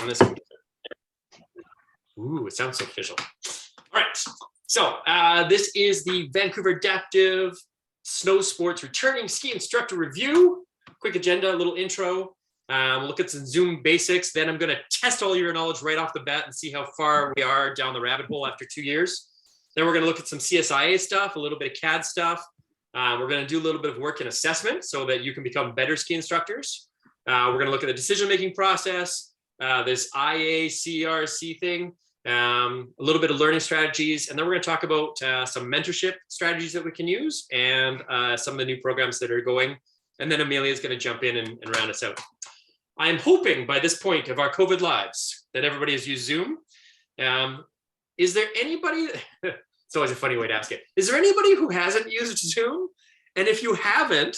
on this computer. Ooh, it sounds so official. All right, so this is the Vancouver Adaptive Snow Sports Returning Ski Instructor Review. Quick agenda, a little intro. We'll look at some Zoom basics. Then I'm going to test all your knowledge right off the bat and see how far we are down the rabbit hole after 2 years. Then we're going to look at some CSIA stuff, a little bit of CAD stuff. We're going to do a little bit of work in assessment so that you can become better ski instructors. We're going to look at the decision-making process, this IACRC thing, a little bit of learning strategies, and then we're going to talk about some mentorship strategies that we can use and some of the new programs that are going. And then Amelia is going to jump in and round us out. I'm hoping by this point of our COVID lives that everybody has used Zoom. Is there anybody, it's always a funny way to ask it, is there anybody who hasn't used Zoom? And if you haven't,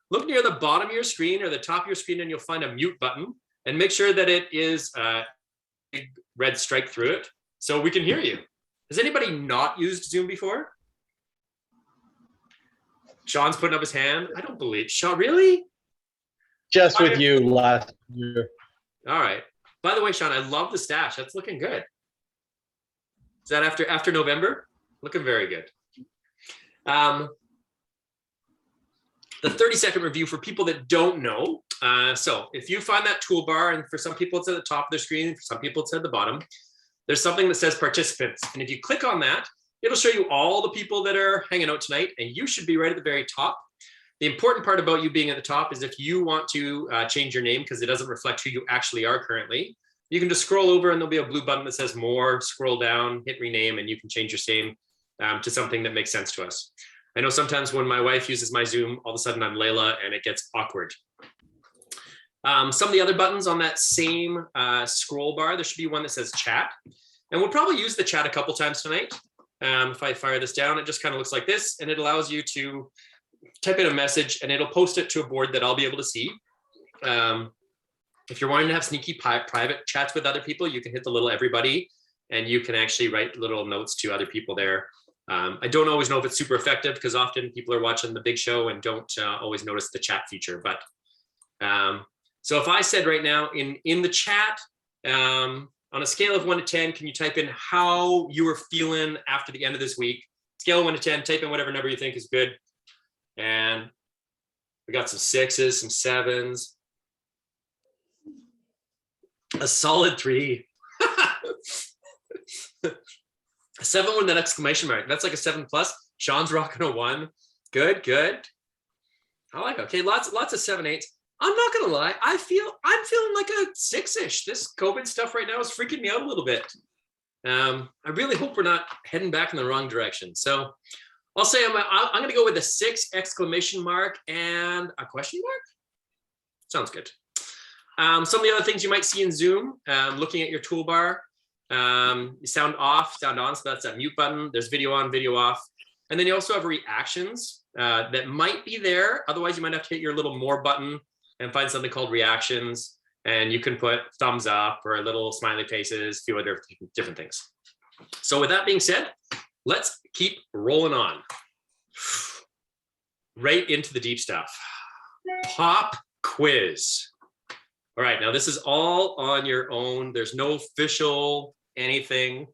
look near the bottom of your screen or the top of your screen and you'll find a mute button, and make sure that it is a big red stripe through it so we can hear you. Has anybody not used Zoom before? Sean's putting up his hand. I don't believe, Sean, really? Just with you last year. All right. By the way, Sean, I love the stash. That's looking good. Is that after November? Looking very good. The 30-second review for people that don't know. So if you find that toolbar, and for some people it's at the top of the screen, for some people it's at the bottom, there's something that says participants. And if you click on that, it'll show you all the people that are hanging out tonight, and you should be right at the very top. The important part about you being at the top is if you want to change your name because it doesn't reflect who you actually are currently, you can just scroll over and there'll be a blue button that says more, scroll down, hit rename, and you can change your name to something that makes sense to us. I know sometimes when my wife uses my Zoom, all of a sudden I'm Layla and it gets awkward. Some of the other buttons on that same scroll bar, there should be one that says chat. And we'll probably use the chat a couple times tonight. If I fire this down, it just kind of looks like this, and it allows you to type in a message and it'll post it to a board that I'll be able to see. If you're wanting to have sneaky private chats with other people, you can hit the little everybody and you can actually write little notes to other people there. I don't always know if it's super effective because often people are watching the big show and don't always notice the chat feature. But so if I said right now in the chat, on a scale of 1 to 10, can you type in how you were feeling after the end of this week? Scale of 1 to 10, type in whatever number you think is good. And we got some 6s, some 7s. A solid 3. A 7 with an exclamation mark. That's like a 7+. Sean's rocking a 1. Good, good. I like it. Okay, lots of 7/8s. I'm not gonna lie, I'm feeling like a 6-ish. This COVID stuff right now is freaking me out a little bit. I really hope we're not heading back in the wrong direction. So I'll say I'm gonna go with a 6 exclamation mark and a question mark. Sounds good. Some of the other things you might see in Zoom, looking at your toolbar, sound off, sound on, so that's that mute button. There's video on, video off. And then you also have reactions that might be there. Otherwise, you might have to hit your little more button and find something called reactions. And you can put thumbs up or little smiley faces, a few other different things. So with that being said, let's keep rolling on. Right into the deep stuff. Pop quiz. All right, now this is all on your own. There's no official anything,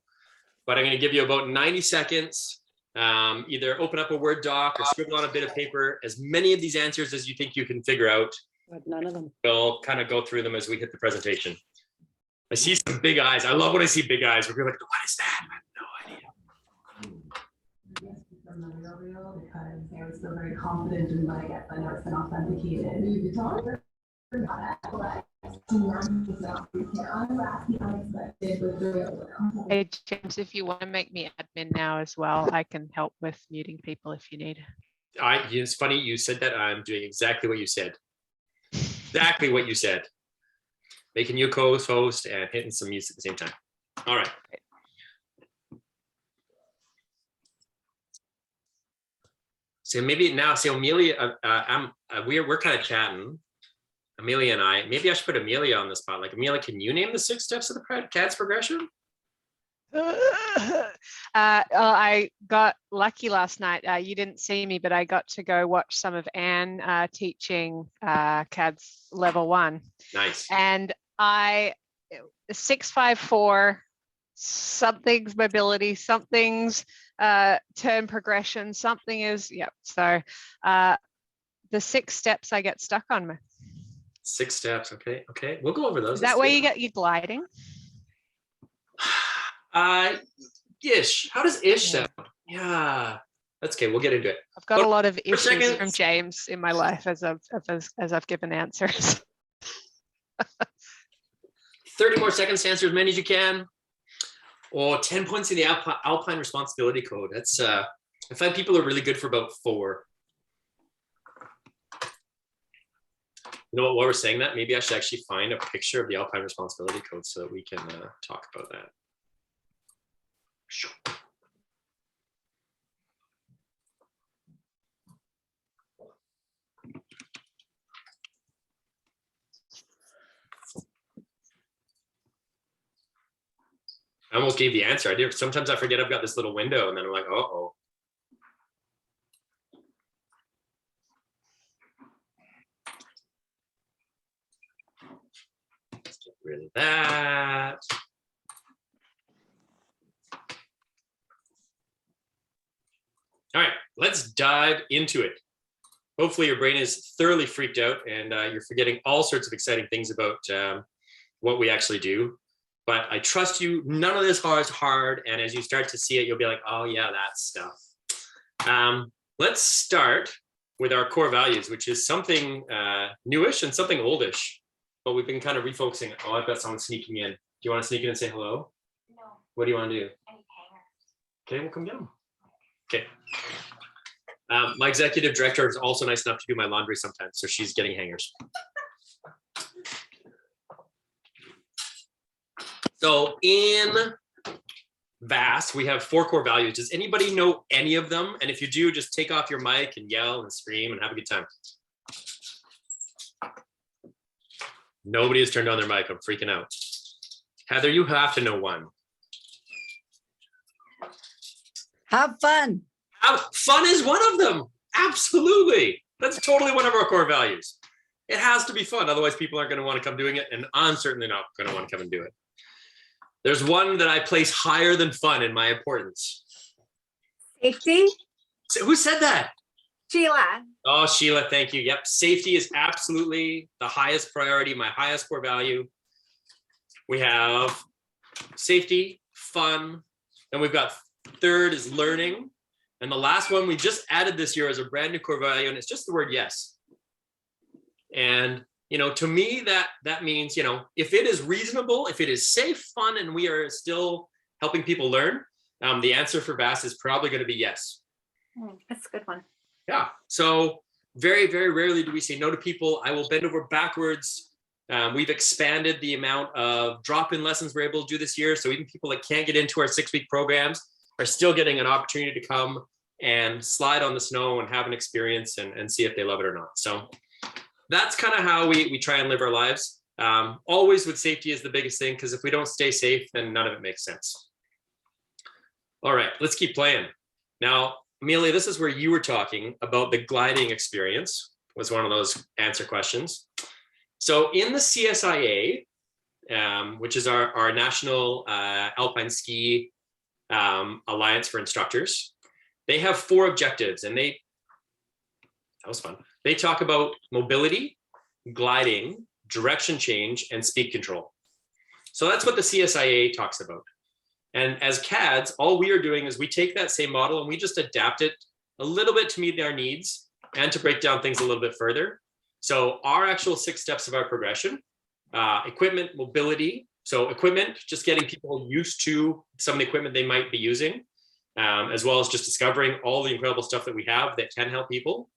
but I'm going to give you about 90 seconds. Either open up a Word doc or scribble on a bit of paper, as many of these answers as you think you can figure out. But none of them. We'll kind of go through them as we hit the presentation. I see some big eyes. I love when I see big eyes. We're like, what is that? I have no idea. Because I was still very confident in what I guess I know it's been authenticated. Hey, James, if you want to make me admin now as well, I can help with muting people if you need. It's funny you said that. I'm doing exactly what you said. Exactly what you said. Making you co-host and hitting some music at the same time. All right. So maybe now, so Amelia, we're kind of chatting. Amelia and I, maybe I should put Amelia on the spot. Like, Amelia, can you name the 6 steps of the CADS progression? I got lucky last night. You didn't see me, but I got to go watch some of Anne teaching CADS level 1. Nice. And I 654, something's mobility, something's turn progression, something is, yep. So the 6 steps I get stuck on. 6 steps. Okay. Okay. We'll go over those. Is that where you get your gliding? Ish. How does ish Yeah. sound? Yeah. That's okay. We'll get into it. I've got a lot of issues second. from James in my life as I've given answers. 30 more seconds to answer as many as you can. Or 10 points in the Alpine responsibility code. That's I find people are really good for about 4. You know what, while we're saying that, maybe I should actually find a picture of the Alpine responsibility code so that we can talk about that. Sure. I almost gave the answer. I do. Sometimes I forget I've got this little window and then I'm like, uh-oh. Let's get rid of that. All right, let's dive into it. Hopefully your brain is thoroughly freaked out and you're forgetting all sorts of exciting things about what we actually do. But I trust you, none of this is hard. And as you start to see it, you'll be like, oh yeah, that stuff. Let's start with our core values, which is something newish and something oldish, but we've been kind of refocusing. Oh, I've got someone sneaking in. Do you want to sneak in and say hello? No. What do you want to do? I need hangers. Okay, we'll come get them. Okay. My executive director is also nice enough to do my laundry sometimes, so she's getting hangers. So in VASS, we have 4 core values. Does anybody know any of them? And if you do, just take off your mic and yell and scream and have a good time. Nobody has turned on their mic. I'm freaking out. Heather, you have to know one. Have fun. Fun is one of them. Absolutely. That's totally one of our core values. It has to be fun. Otherwise, people aren't going to want to come doing it. And I'm certainly not going to want to come and do it. There's one that I place higher than fun in my importance. Safety. So who said that? Sheila. Oh, Sheila, thank you. Yep. Safety is absolutely the highest priority, my highest core value. We have safety, fun, and we've got 3rd is learning. And the last one we just added this year as a brand new core value, and it's just the word yes. And, you know, to me, that means, you know, if it is reasonable, if it is safe, fun, and we are still helping people learn, the answer for VASS is probably going to be yes. That's a good one. Yeah. So very, very rarely do we say no to people. I will bend over backwards. We've expanded the amount of drop-in lessons we're able to do this year. So even people that can't get into our 6-week programs are still getting an opportunity to come and slide on the snow and have an experience and see if they love it or not. So that's kind of how we try and live our lives. Always with safety is the biggest thing, because if we don't stay safe, then none of it makes sense. All right, let's keep playing. Now, Amelia, this is where you were talking about the gliding experience, was one of those answer questions. So in the CSIA, which is our national Alpine ski Alliance for Instructors, they have 4 objectives, and that was fun. They talk about mobility, gliding, direction change, and speed control. So that's what the CSIA talks about. And as CADs, all we are doing is we take that same model and we just adapt it a little bit to meet our needs and to break down things a little bit further. So our actual 6 steps of our progression, equipment, mobility. So equipment, just getting people used to some of the equipment they might be using, as well as just discovering all the incredible stuff that we have that can help people.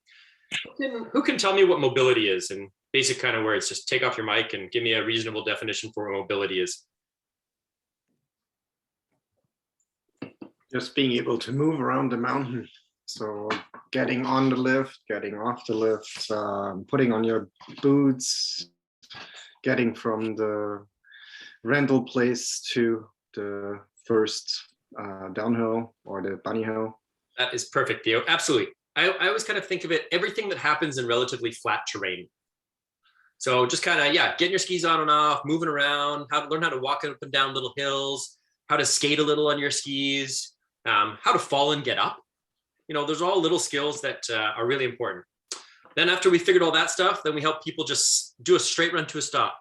Who can tell me what mobility is in basic kind of words? Just take off your mic and give me a reasonable definition for what mobility is. Just being able to move around the mountain. So getting on the lift, getting off the lift, putting on your boots, getting from the rental place to the first downhill or the bunny hill. That is perfect, Theo. Absolutely. I always kind of think of it, everything that happens in relatively flat terrain. So just kind of, yeah, getting your skis on and off, moving around, learn how to walk up and down little hills, how to skate a little on your skis, how to fall and get up. You know, those are all little skills that are really important. Then after we figured all that stuff, then we help people just do a straight run to a stop.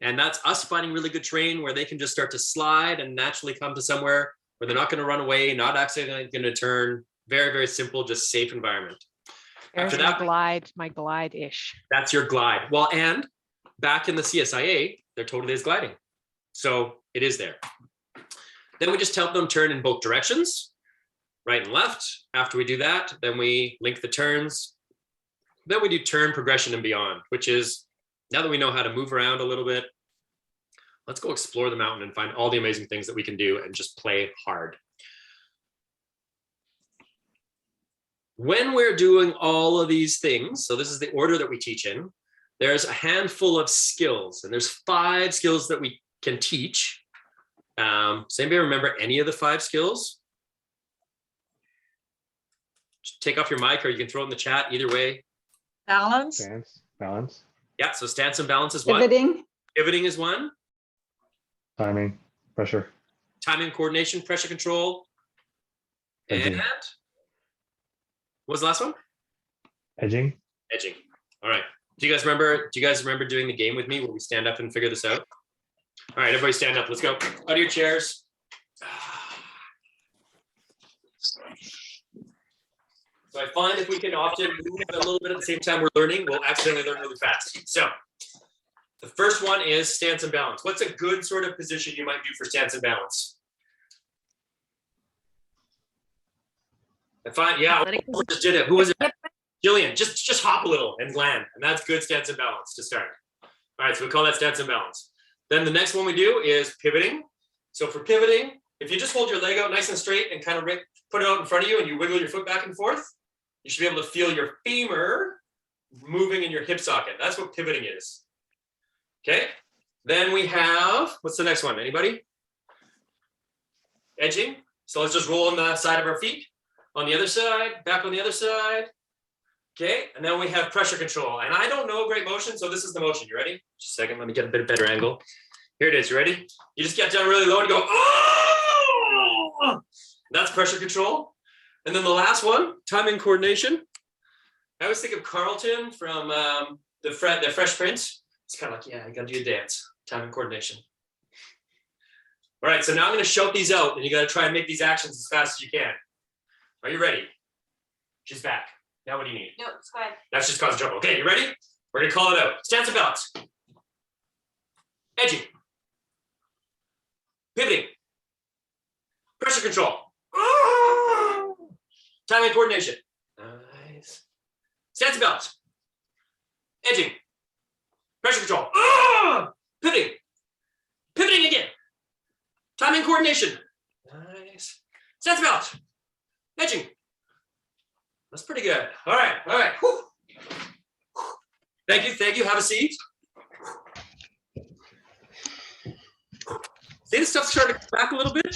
And that's us finding really good terrain where they can just start to slide and naturally come to somewhere where they're not going to run away, not accidentally going to turn. Very, very simple, just safe environment. There's After that, my glide-ish. that's your glide. Well, and back in the CSIA, there totally is gliding. So it is there. Then we just help them turn in both directions, right and left. After we do that, then we link the turns. Then we do turn, progression, and beyond, which is, now that we know how to move around a little bit, let's go explore the mountain and find all the amazing things that we can do and just play hard. When we're doing all of these things, so this is the order that we teach in, there's a handful of skills, and there's 5 skills that we can teach. Does anybody remember any of the 5 skills? Just take off your mic, or you can throw it in the chat, either way. Balance. Stance, balance, Yeah, so stance and balance is one. Pivoting. Pivoting is one. timing, pressure, Timing, coordination, pressure control. Edging. And what was the last one? edging. Edging. All right. Do you guys remember doing the game with me where we stand up and figure this out? All right, everybody stand up. Let's go. Out of your chairs. So I find if we can often move a little bit at the same time we're learning, we'll accidentally learn really fast. So the first one is stance and balance. What's a good sort of position you might do for stance and balance? I find, yeah, who just did it? Who was it? Jillian, just hop a little and land. And that's good stance and balance to start. All right, so we call that stance and balance. Then the next one we do is pivoting. So for pivoting, if you just hold your leg out nice and straight and kind of put it out in front of you and you wiggle your foot back and forth, you should be able to feel your femur moving in your hip socket. That's what pivoting is. Okay. Then we have, what's the next one? Anybody? Edging. So let's just roll on the side of our feet. On the other side, back on the other side. Okay, and then we have pressure control. And I don't know great motion, so this is the motion. You ready? Just a second, let me get a bit better angle. Here it is, you ready? You just get down really low and go, oh! That's pressure control. And then the last one, timing coordination. I always think of Carlton from the Fresh Prince. It's kind of like, yeah, you gotta do your dance, timing coordination. All right, so now I'm gonna shout these out and you gotta try and make these actions as fast as you can. Are you ready? She's back. Now what do you need? No, it's good. That's just causing trouble. Okay, you ready? We're gonna call it out. Stance and balance. Edging. Pivoting. Pressure control. Timing coordination. Nice. Stance and balance. Edging. Pressure control. Pivoting. Pivoting again. Timing coordination. Nice. Stance and balance. Edging. That's pretty good. All right, all right. Whew. Thank you. Have a seat. See, the stuff's starting to come back a little bit.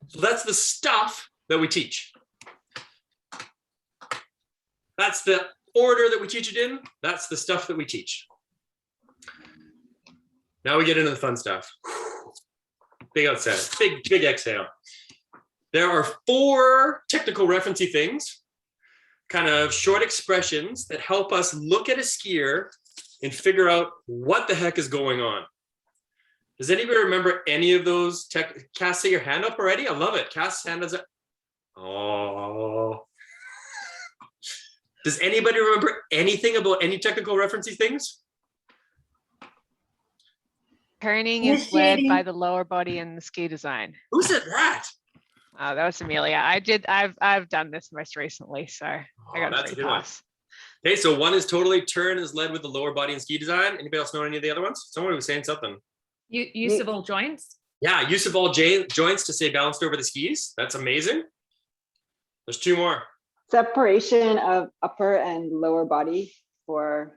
So that's the stuff that we teach. That's the order that we teach it in. That's the stuff that we teach. Now we get into the fun stuff. Big outside, big exhale. There are 4 technical referencey things, kind of short expressions that help us look at a skier and figure out what the heck is going on. Does anybody remember any of those? Cass, say your hand up already? I love it. Cass, hand is up. Oh. Does anybody remember anything about any technical referencey things? Turning is led by the lower body in the ski design. Who said that? That was Amelia. I've done this most recently, so I got that's a a free good one. pass. Okay, so one is totally turn is led with the lower body in ski design. Anybody else know any of the other ones? Someone was saying something. Use of all joints. Yeah, use of all joints to stay balanced over the skis. That's amazing. There's 2 more. Separation of upper and lower body for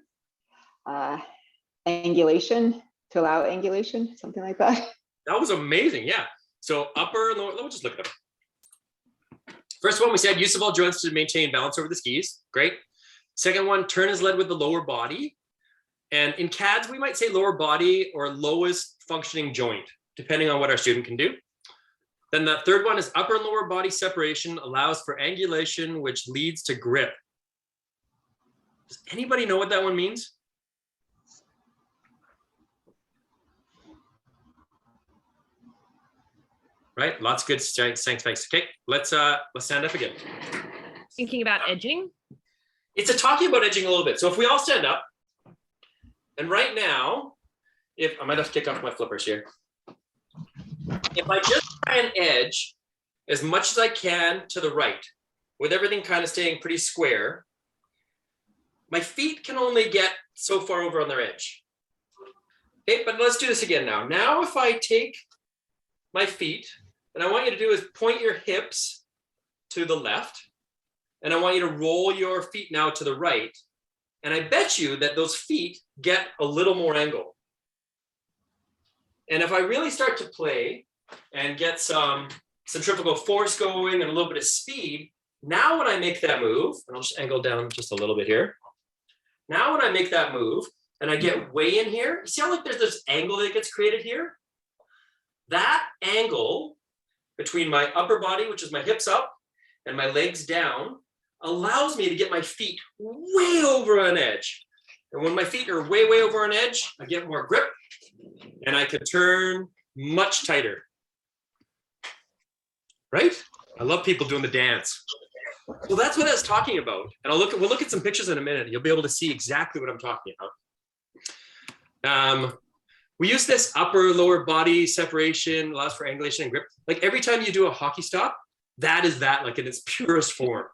angulation, to allow angulation, something like that. That was amazing. Yeah. So upper and lower, let me just look it up. First one, we said use of all joints to maintain balance over the skis. Great. Second one, turn is led with the lower body. And in CADS, we might say lower body or lowest functioning joint, depending on what our student can do. Then the third one is upper and lower body separation allows for angulation, which leads to grip. Does anybody know what that one means? Right, lots of good strengths. Okay, let's stand up again. Thinking about edging. It's a talking about edging a little bit. So if we all stand up, and right now, if I might have to kick off my flippers here. If I just try and edge as much as I can to the right, with everything kind of staying pretty square, my feet can only get so far over on their edge. Okay, but let's do this again now. Now, if I take my feet, and I want you to do is point your hips to the left, and I want you to roll your feet now to the right. And I bet you that those feet get a little more angle. And if I really start to play and get some centrifugal force going and a little bit of speed, now when I make that move, and I'll just angle down just a little bit here. Now when I make that move and I get way in here, you see how like there's this angle that gets created here? That angle between my upper body, which is my hips up, and my legs down, allows me to get my feet way over on edge. And when my feet are way over on edge, I get more grip and I can turn much tighter. Right? I love people doing the dance. Well, that's what I was talking about. And we'll look at some pictures in a minute. You'll be able to see exactly what I'm talking about. We use this upper lower body separation, allows for angulation and grip. Like every time you do a hockey stop, that is that like in its purest form.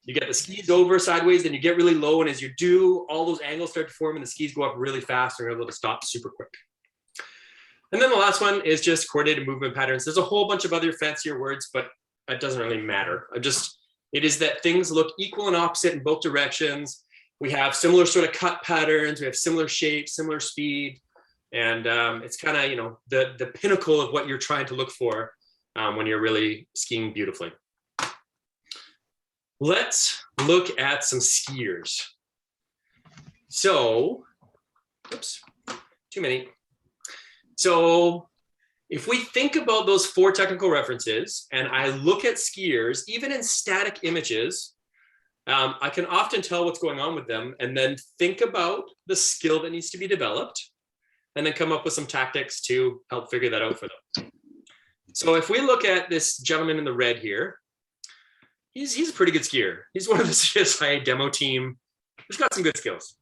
You get the skis over sideways, then you get really low. And as you do, all those angles start to form and the skis go up really fast and you're able to stop super quick. And then the last one is just coordinated movement patterns. There's a whole bunch of other fancier words, but it doesn't really matter. It is that things look equal and opposite in both directions. We have similar sort of cut patterns. We have similar shapes, similar speed. And it's kind of, you know, the pinnacle of what you're trying to look for when you're really skiing beautifully. Let's look at some skiers. So, oops, too many. So if we think about those 4 technical references and I look at skiers, even in static images, I can often tell what's going on with them and then think about the skill that needs to be developed and then come up with some tactics to help figure that out for them. So if we look at this gentleman in the red here, he's a pretty good skier. He's one of the CSI demo team. He's got some good skills.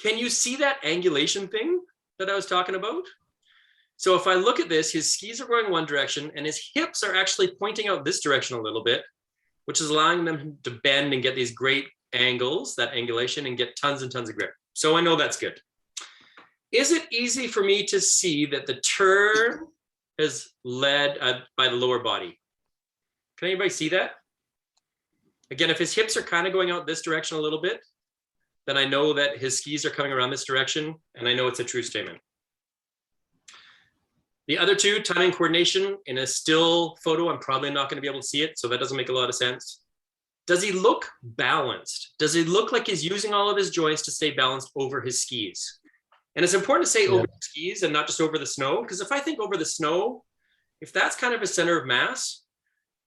Can you see that angulation thing that I was talking about? So if I look at this, his skis are going one direction and his hips are actually pointing out this direction a little bit, which is allowing them to bend and get these great angles, that angulation, and get tons and tons of grip. So I know that's good. Is it easy for me to see that the turn is led by the lower body? Can anybody see that? Again, if his hips are kind of going out this direction a little bit, then I know that his skis are coming around this direction, and I know it's a true statement. The other two, timing coordination, in a still photo, I'm probably not going to be able to see it, so that doesn't make a lot of sense. Does he look balanced? Does he look like he's using all of his joints to stay balanced over his skis? And it's important to say over the skis and not just over the snow, because if I think over the snow, if that's kind of a center of mass,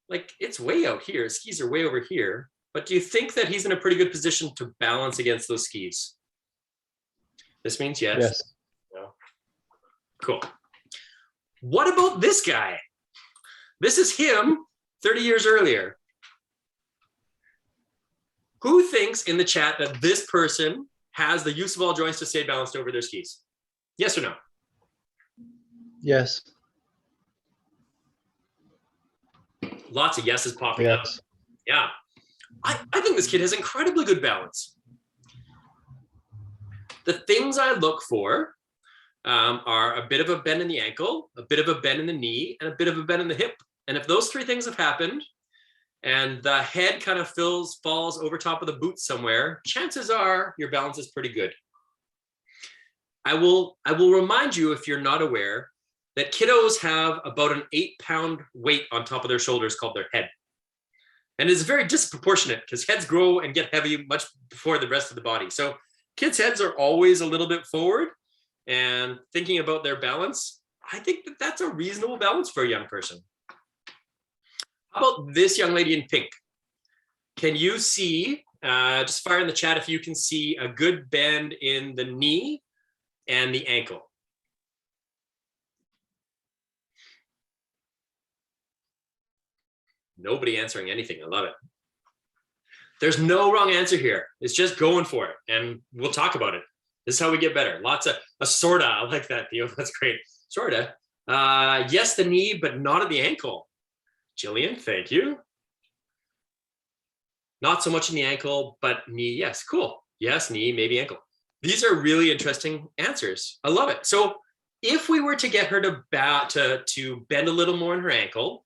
like it's way out here, his skis are way over here, but do you think that he's in a pretty good position to balance against those skis? This means yes. Yes. No. Cool. What about this guy? This is him 30 years earlier. Who thinks in the chat that this person has the use of all joints to stay balanced over their skis? Yes or no? Yes. Lots of yeses popping up. Yes. Yeah. I think this kid has incredibly good balance. The things I look for are a bit of a bend in the ankle, a bit of a bend in the knee, and a bit of a bend in the hip. And if those 3 things have happened and the head kind of falls over top of the boot somewhere, chances are your balance is pretty good. I will remind you, if you're not aware, that kiddos have about an 8-pound weight on top of their shoulders called their head. And it's very disproportionate because heads grow and get heavy much before the rest of the body. So kids' heads are always a little bit forward, and thinking about their balance, I think that that's a reasonable balance for a young person. How about this young lady in pink? Can you see, just fire in the chat if you can see a good bend in the knee and the ankle. Nobody answering anything. I love it. There's no wrong answer here. It's just going for it. And we'll talk about it. This is how we get better. Lots of a sorta. I like that, Theo. That's great. Sorta. Yes, the knee, but not at the ankle. Jillian, thank you. Not so much in the ankle, but knee. Yes, cool. Yes, knee, maybe ankle. These are really interesting answers. I love it. So if we were to get her to bend a little more in her ankle,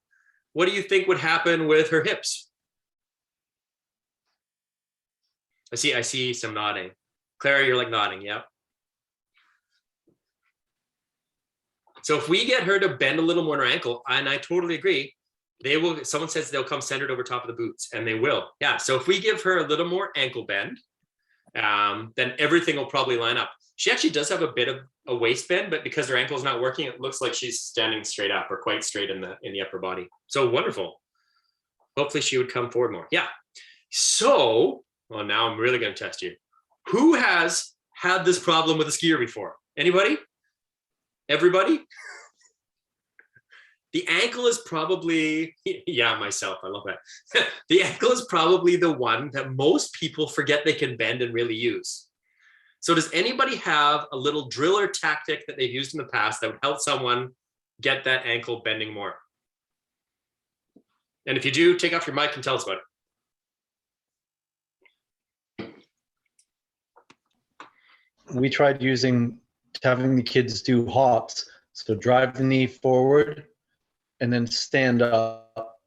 what do you think would happen with her hips? I see some nodding. Clara, you're like nodding, yeah. So if we get her to bend a little more in her ankle, and I totally agree, they will, someone says they'll come centered over top of the boots, and they will. Yeah, so if we give her a little more ankle bend, then everything will probably line up. She actually does have a bit of a waist bend, but because her ankle is not working, it looks like she's standing straight up or quite straight in the upper body. So wonderful. Hopefully she would come forward more. Yeah. So, well, now I'm really going to test you. Who has had this problem with a skier before? Anybody? Everybody? The ankle is probably, yeah, myself, I love that. The ankle is probably the one that most people forget they can bend and really use. So does anybody have a little drill or tactic that they've used in the past that would help someone get that ankle bending more? And if you do, take off your mic and tell us about it. We tried having the kids do hops. So drive the knee forward and then stand up.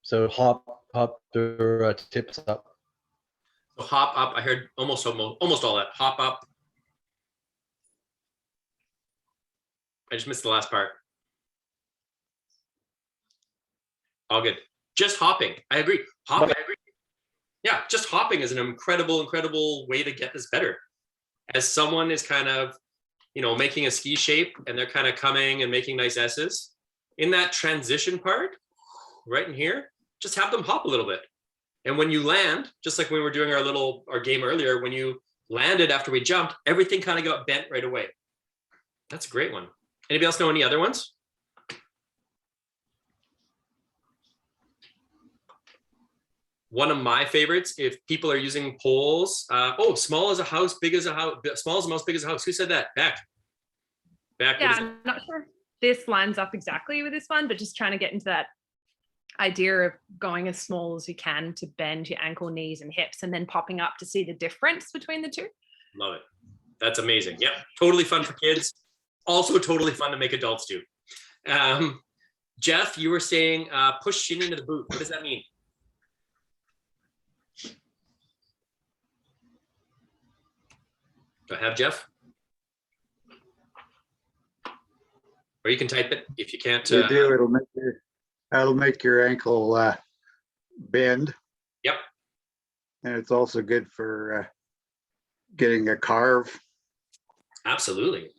So hop their tips up. So hop up, I heard almost all that. Hop up. I just missed the last part. All good. Just hopping. I agree. Hopping. I agree. Yeah, just hopping is an incredible way to get this better. As someone is kind of, making a ski shape and they're kind of coming and making nice S's, in that transition part, right in here, just have them hop a little bit. And when you land, just like when we were doing our game earlier, when you landed after we jumped, everything kind of got bent right away. That's a great one. Anybody else know any other ones? One of my favorites, if people are using poles, small as a house, big as a house, small as a mouse, big as a house. Who said that? Back. Yeah, I'm not sure if this lines up exactly with this one, but just trying to get into that idea of going as small as you can to bend your ankle, knees, and hips, and then popping up to see the difference between the two. Love it. That's amazing. Yep, totally fun for kids. Also totally fun to make adults do. Jeff, you were saying push shin into the boot. What does that mean? Do I have Jeff? Or you can type it if you can't. You do. It'll make your ankle bend. Yep. And it's also good for getting a carve. Absolutely.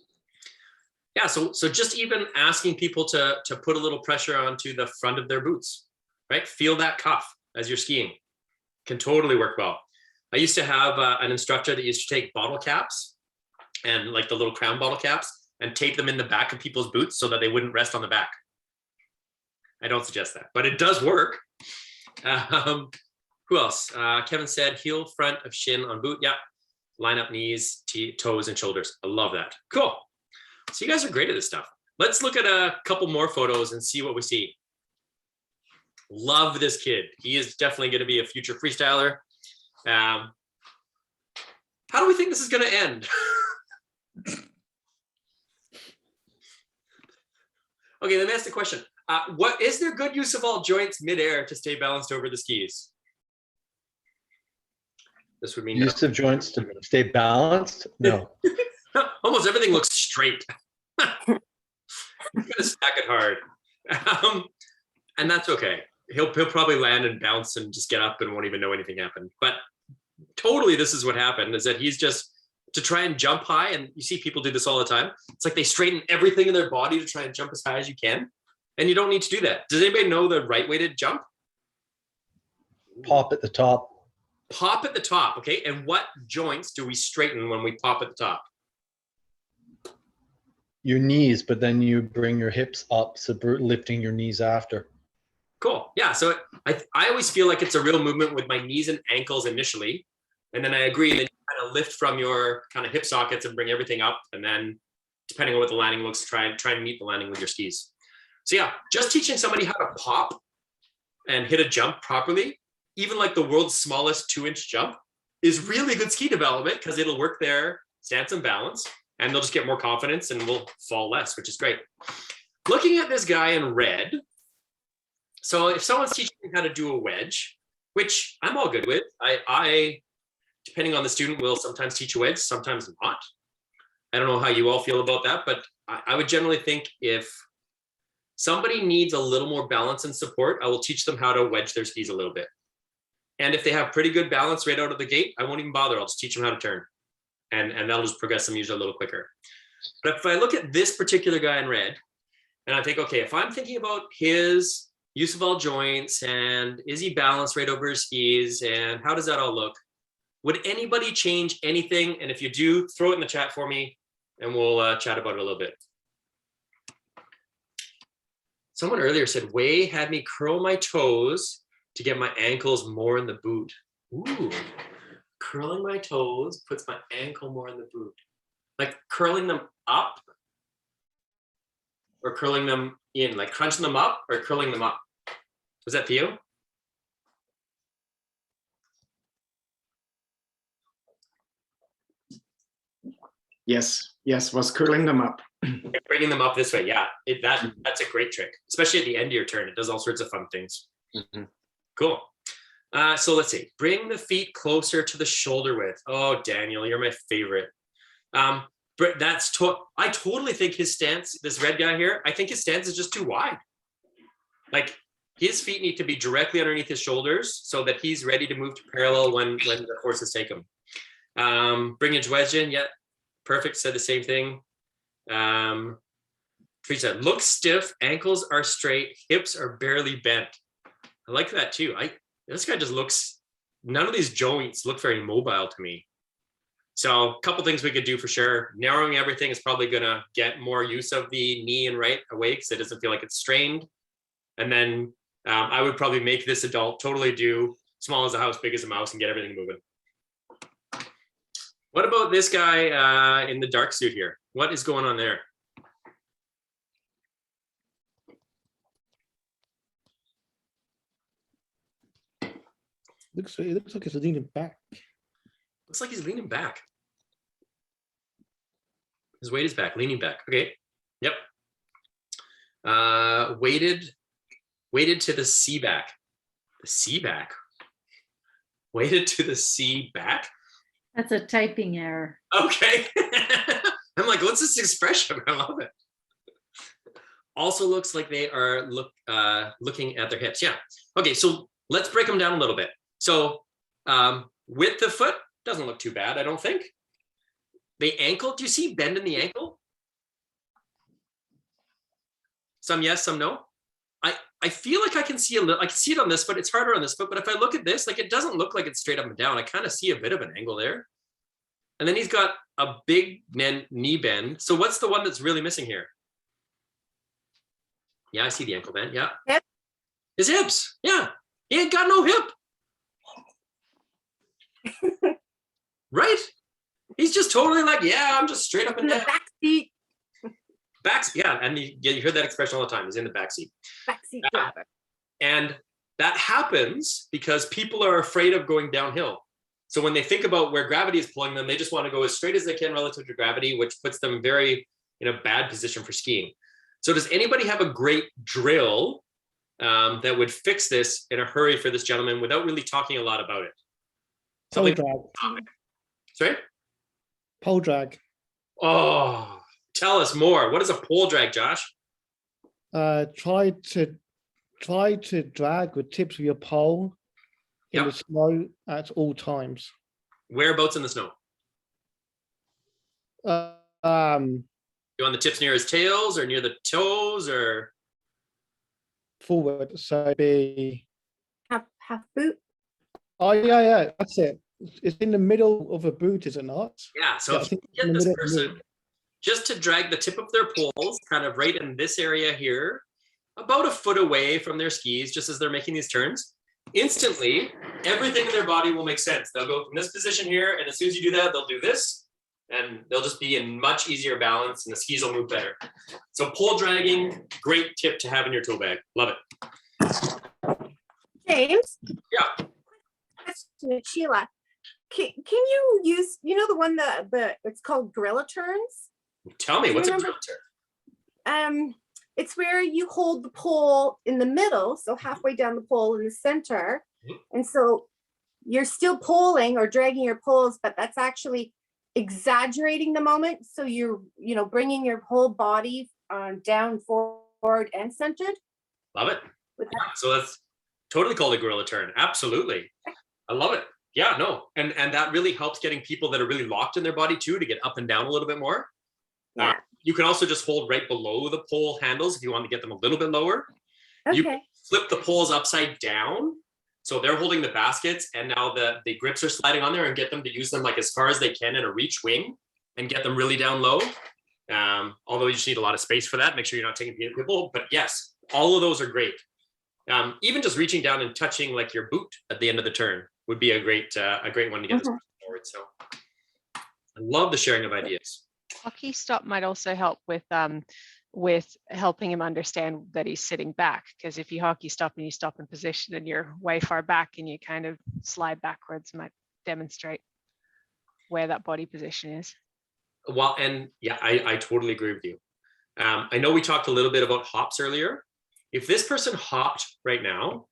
Yeah. So just even asking people to put a little pressure onto the front of their boots, right? Feel that cuff as you're skiing. Can totally work well. I used to have an instructor that used to take bottle caps and like the little crown bottle caps and tape them in the back of people's boots so that they wouldn't rest on the back. I don't suggest that, but it does work. Who else? Kevin said heel front of shin on boot. Yeah. Line up knees, toes, and shoulders. I love that. Cool. So you guys are great at this stuff. Let's look at a couple more photos and see what we see. Love this kid. He is definitely going to be a future freestyler. How do we think this is going to end? Okay, let me ask the question. What is there good use of all joints midair to stay balanced over the skis? This would mean use of joints to stay balanced? No. Almost everything looks straight. I'm gonna stack it hard. And that's okay. he'll probably land and bounce and just get up and won't even know anything happened. But totally, this is what happened, is that he's just to try and jump high. And you see people do this all the time. It's like they straighten everything in their body to try and jump as high as you can. And you don't need to do that. Does anybody know the right way to jump? Pop at the top. Pop at the top, okay? And what joints do we straighten when we pop at the top? Your knees, but then you bring your hips up, so lifting your knees after. Cool. Yeah. So I always feel like it's a real movement with my knees and ankles initially. And then I agree that you kind of lift from your kind of hip sockets and bring everything up. And then depending on what the landing looks, try and meet the landing with your skis. So yeah, just teaching somebody how to pop and hit a jump properly, even like the world's smallest 2-inch jump, is really good ski development because it'll work their stance and balance, and they'll just get more confidence and will fall less, which is great. Looking at this guy in red. So if someone's teaching me how to do a wedge, which I'm all good with, I depending on the student, will sometimes teach a wedge, sometimes not. I don't know how you all feel about that, but I would generally think if somebody needs a little more balance and support, I will teach them how to wedge their skis a little bit. And if they have pretty good balance right out of the gate, I won't even bother. I'll just teach them how to turn. And that'll just progress them usually a little quicker. But if I look at this particular guy in red, and I think, okay, if I'm thinking about his use of all joints and is he balanced right over his skis and how does that all look? Would anybody change anything? And if you do, throw it in the chat for me and we'll chat about it a little bit. Someone earlier said, Wei had me curl my toes to get my ankles more in the boot. Ooh, curling my toes puts my ankle more in the boot. Like curling them up or curling them in, like crunching them up or curling them up. Was that for you? Yes, was curling them up. Bringing them up this way, yeah. That's a great trick, especially at the end of your turn. It does all sorts of fun things. Mm-hmm. Cool. So let's see. Bring the feet closer to the shoulder width. Oh, Daniel, you're my favorite. But I totally think his stance, this red guy here, I think his stance is just too wide. Like his feet need to be directly underneath his shoulders so that he's ready to move to parallel when the horses take him. Bring your wedge in. Yeah, perfect. Said the same thing. Teresa, look stiff, ankles are straight, hips are barely bent. I like that too. This guy just looks, none of these joints look very mobile to me. So a couple things we could do for sure. Narrowing everything is probably gonna get more use of the knee and right away because it doesn't feel like it's strained. And then I would probably make this adult totally do small as a house, big as a mouse and get everything moving. What about this guy in the dark suit here? What is going on there? It looks like he's leaning back. Looks like he's leaning back. His weight is back, leaning back. Okay. Yep. Weighted to the C back. The C back. Weighted to the C back. That's a typing error. Okay. I'm like, what's this expression? I love it. Also looks like they are looking at their hips. Yeah. Okay, so let's break them down a little bit. So width of foot doesn't look too bad, I don't think. The ankle, do you see bend in the ankle? Some yes, some no. I feel like I can see I can see it on this foot. It's harder on this foot, but if I look at this, like it doesn't look like it's straight up and down. I kind of see a bit of an angle there. And then he's got a big knee bend. So what's the one that's really missing here? Yeah, I see the ankle bend. Yeah. Hip. His hips. Yeah. He ain't got no hip. Right? He's just totally like, yeah, I'm just straight up and down. Back seat. Yeah, and you heard that expression all the time. He's in the backseat. Backseat driver. And that happens because people are afraid of going downhill. So when they think about where gravity is pulling them, they just want to go as straight as they can relative to gravity, which puts them very in a bad position for skiing. So does anybody have a great drill that would fix this in a hurry for this gentleman without really talking a lot about it? Pole drag. Sorry? Pole drag. Oh, tell us more. What is a pole drag, Josh? Try to try to drag the tips of your pole in Yep. the snow at all times. Whereabouts in the snow? You on the tips near his tails or near the toes or? Forward, so be. Half boot. Oh yeah, that's it. It's in the middle of a boot, is it not? Yeah, so Yeah, I if you think get in the this middle of the person just to drag the tip of their poles kind of right in this area here, about a foot away from their skis, just as they're making these turns, instantly, everything in their body will make sense. They'll go from this position here, and as soon as you do that, they'll do this, and they'll just be in much easier balance, and the skis will move better. So pole dragging, great tip to have in your tool bag. Love it. James. Yeah. Question to Sheila. Can you use, the one that it's called gorilla turns? Tell me, what's a Remember- drill turn? It's where you hold the pole in the middle, so halfway down the pole in the center. And so you're still poling or dragging your poles, but that's actually exaggerating the moment. So you're, bringing your whole body down, forward, and centered. Love it. Yeah, so that's totally called a gorilla turn. Absolutely. I love it. Yeah, no. And that really helps getting people that are really locked in their body too to get up and down a little bit more. Yeah. You can also just hold right below the pole handles if you want to get them a little bit lower. Okay. You can flip the poles upside down. So they're holding the baskets and now the grips are sliding on there, and get them to use them like as far as they can in a reach wing and get them really down low. Although you just need a lot of space for that. Make sure you're not taking people. But yes, all of those are great. Even just reaching down and touching like your boot at the end of the turn would be a great one to get this forward. So I love the sharing of ideas. Hockey stop might also help with helping him understand that he's sitting back, because if you hockey stop and you stop in position and you're way far back and you kind of slide backwards, might demonstrate where that body position is. Well, and yeah, I totally agree with you. I know we talked a little bit about hops earlier. If this person hopped right now,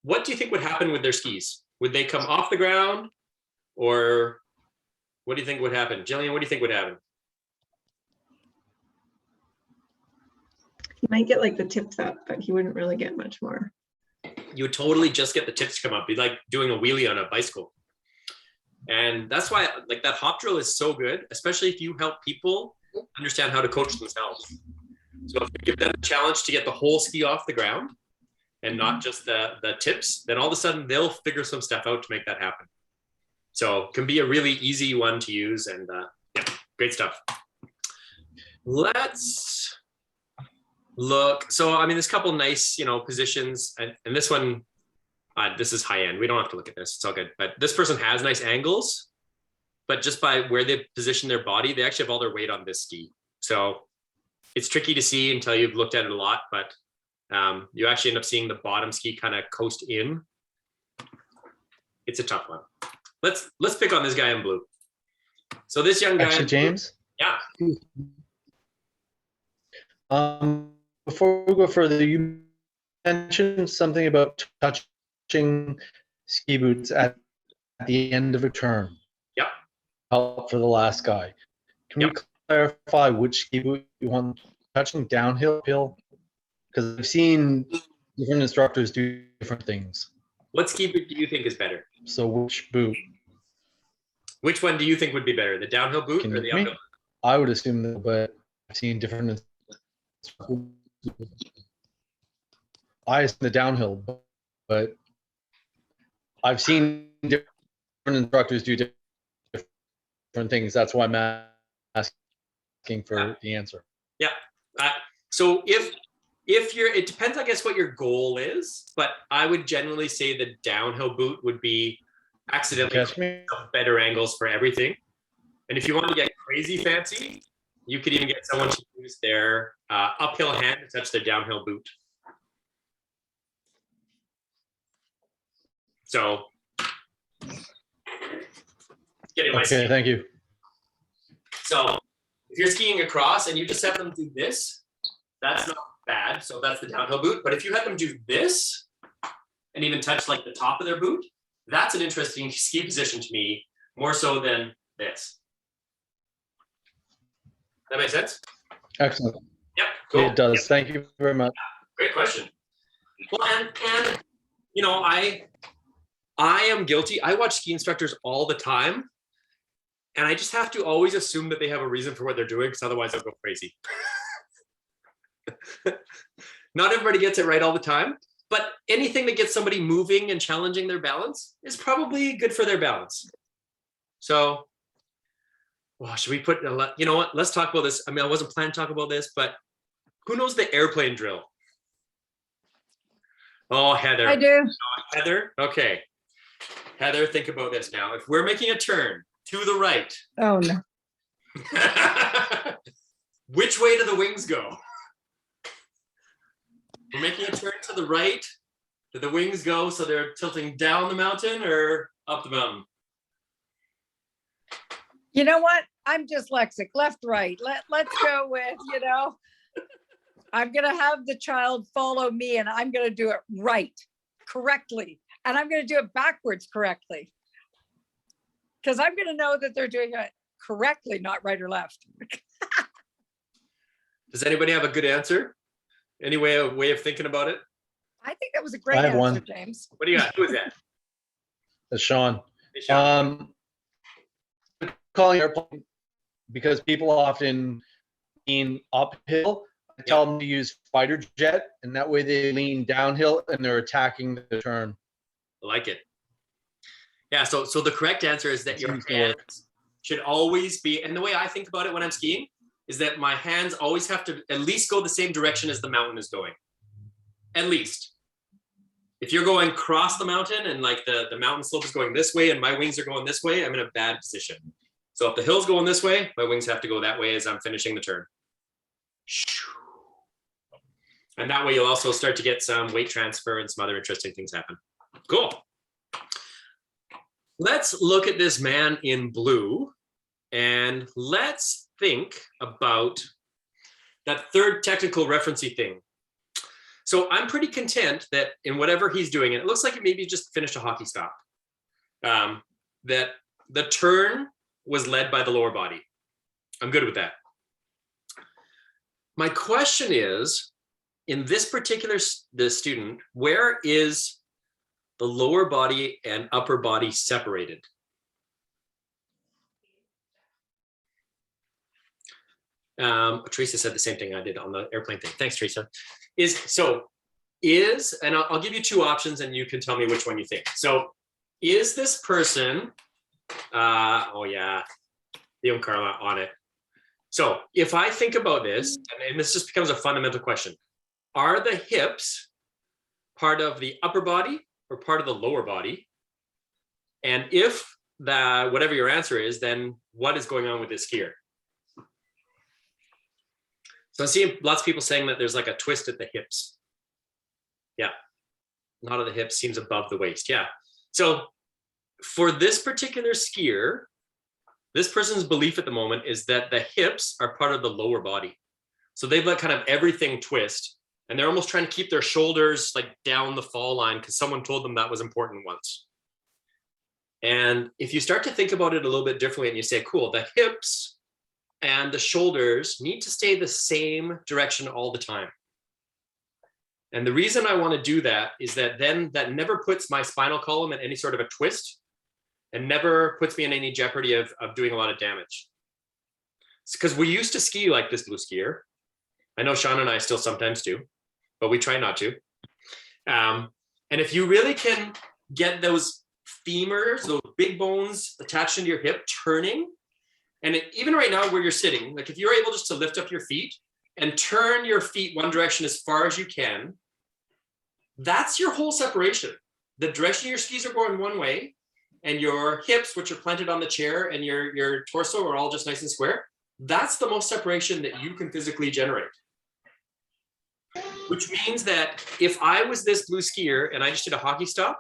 what do you think would happen with their skis? Would they come off the ground, or what do you think would happen? Jillian, what do you think would happen? He might get like the tips up, but he wouldn't really get much more. You would totally just get the tips to come up. Be like doing a wheelie on a bicycle. And that's why like that hop drill is so good, especially if you help people understand how to coach themselves. So if you give them a challenge to get the whole ski off the ground and not just the tips, then all of a sudden they'll figure some stuff out to make that happen. So it can be a really easy one to use, and yeah, great stuff. Let's look. So, I mean, there's a couple nice, positions, and this one, this is high end. We don't have to look at this. It's all good. But this person has nice angles, but just by where they position their body, they actually have all their weight on this ski. So it's tricky to see until you've looked at it a lot, but you actually end up seeing the bottom ski kind of coast in. It's a tough one. Let's pick on this guy in blue. So this young guy. Actually, James? Yeah. Before we go further, you mentioned something about touching ski boots at the end of a turn. Yep. Help for the last guy. Can we clarify which ski boot you want touching, downhill, uphill? Because I've seen different instructors do different things. What ski boot do you think is better? So which boot? Which one do you think would be better, the downhill boot or the uphill? I would assume that, but I've seen different. I assume the downhill, but I've seen different instructors do different things. That's why I'm asking for the answer. Yeah. So if you're, it depends, I guess, what your goal is, but I would generally say the downhill boot would be accidentally better angles for everything. And if you want to get crazy fancy, you could even get someone to use their uphill hand to touch their downhill boot. So, getting my Okay, thank you. So, if you're skiing across and you just have them do this, that's not bad. So that's the downhill boot. But if you had them do this and even touch like the top of their boot, that's an interesting ski position to me, more so than this. That makes sense? Excellent. Yep. Cool. It does. Thank you very much. Great question. Well, and you know, I am guilty. I watch ski instructors all the time, and I just have to always assume that they have a reason for what they're doing, because otherwise I'll go crazy. Not everybody gets it right all the time, but anything that gets somebody moving and challenging their balance is probably good for their balance. So, well, should we put, you know what, let's talk about this. I mean, I wasn't planning to talk about this, but who knows the airplane drill? Oh, Heather. I do. Heather, okay. Heather, think about this now. If we're making a turn to the right, Oh, no. which way do the wings go? We're making a turn to the right. Do the wings go so they're tilting down the mountain or up the mountain? You know what? I'm dyslexic, left, right. Let's go with, I'm going to have the child follow me and I'm going to do it right, correctly. And I'm going to do it backwards correctly. Because I'm going to know that they're doing it correctly, not right or left. Does anybody have a good answer? Any way of thinking about it? I think that was a great I have answer, one. James. What do you got? Who is that? That's Sean. Hey, Sean. I'm calling airplane because people often lean uphill. I tell them to use fighter jet, and that way they lean downhill and they're attacking the turn. I like it. Yeah, so the correct answer is that your Seems to work. hands should always be, and the way I think about it when I'm skiing is that my hands always have to at least go the same direction as the mountain is going. At least. If you're going across the mountain and like the mountain slope is going this way and my wings are going this way, I'm in a bad position. So if the hill's going this way, my wings have to go that way as I'm finishing the turn. And that way you'll also start to get some weight transfer and some other interesting things happen. Cool. Let's look at this man in blue and let's think about that third technical referencing thing. So I'm pretty content that in whatever he's doing, and it looks like it maybe just finished a hockey stop, that the turn was led by the lower body. I'm good with that. My question is, in this particular student, where is the lower body and upper body separated? Teresa said the same thing I did on the airplane thing. Thanks, Teresa. And I'll give you two options and you can tell me which one you think. So is this person, oh yeah, Liam Carla on it. So if I think about this, and this just becomes a fundamental question, are the hips part of the upper body or part of the lower body? And if whatever your answer is, then what is going on with this skier? So I'm seeing lots of people saying that there's like a twist at the hips. Yeah, not of the hips, seems above the waist. Yeah. So for this particular skier, this person's belief at the moment is that the hips are part of the lower body. So they've let kind of everything twist and they're almost trying to keep their shoulders like down the fall line because someone told them that was important once. And if you start to think about it a little bit differently and you say, cool, the hips and the shoulders need to stay the same direction all the time. And the reason I want to do that is that then that never puts my spinal column in any sort of a twist and never puts me in any jeopardy of doing a lot of damage. It's because we used to ski like this blue skier. I know Sean and I still sometimes do, but we try not to. And if you really can get those femurs, those big bones attached into your hip turning, and even right now where you're sitting, like if you're able just to lift up your feet and turn your feet one direction as far as you can, that's your whole separation. The direction your skis are going one way and your hips, which are planted on the chair, and your torso are all just nice and square. That's the most separation that you can physically generate. Which means that if I was this blue skier and I just did a hockey stop,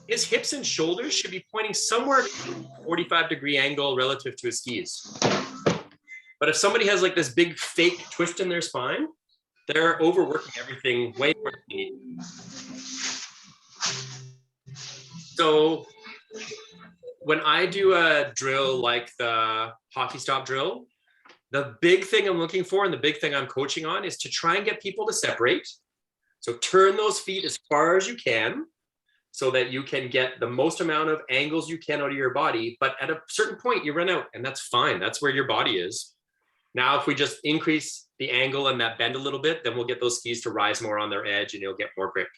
his hips and shoulders should be pointing somewhere 45-degree angle relative to his skis. But if somebody has like this big fake twist in their spine, they're overworking everything way more than they need. So when I do a drill like the hockey stop drill, the big thing I'm looking for and the big thing I'm coaching on is to try and get people to separate So turn those feet as far as you can so that you can get the most amount of angles you can out of your body. But at a certain point, you run out, and that's fine. That's where your body is. Now, if we just increase the angle and that bend a little bit, then we'll get those skis to rise more on their edge and you'll get more grip.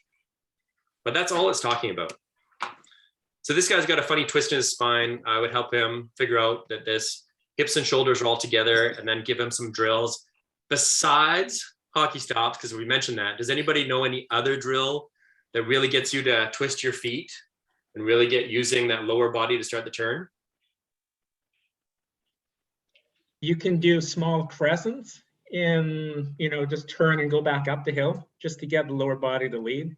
But that's all it's talking about. So this guy's got a funny twist in his spine. I would help him figure out that this hips and shoulders are all together, and then give him some drills besides hockey stops, because we mentioned that. Does anybody know any other drill that really gets you to twist your feet and really get using that lower body to start the turn? You can do small crescents in, just turn and go back up the hill just to get the lower body to lead.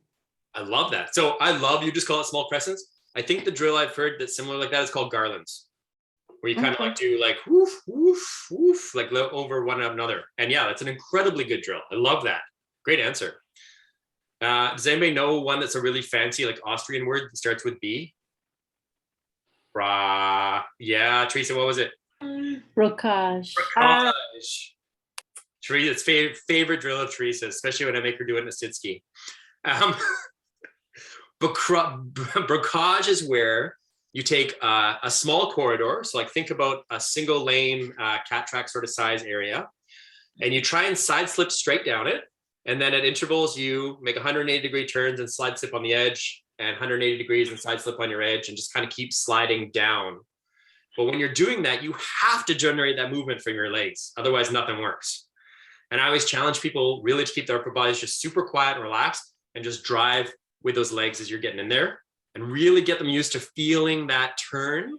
I love that. So I love, you just call it small crescents. I think the drill I've heard that's similar like that is called garlands, where you kind of like do like woof, woof, woof, like over one another. And yeah, that's an incredibly good drill. I love that. Great answer. Does anybody know one that's a really fancy, like Austrian word that starts with B? Bra. Yeah, Teresa, what was it? Brocage. Brocage. Teresa's favorite drill of Teresa's, especially when I make her do it in a sit ski. Brocage is where you take a small corridor. So like think about a single lane cat track sort of size area, and you try and side slip straight down it. And then at intervals, you make 180-degree turns and slide slip on the edge, and 180 degrees and side slip on your edge, and just kind of keep sliding down. But when you're doing that, you have to generate that movement from your legs. Otherwise, nothing works. And I always challenge people really to keep their upper bodies just super quiet and relaxed, and just drive with those legs as you're getting in there, and really get them used to feeling that turn,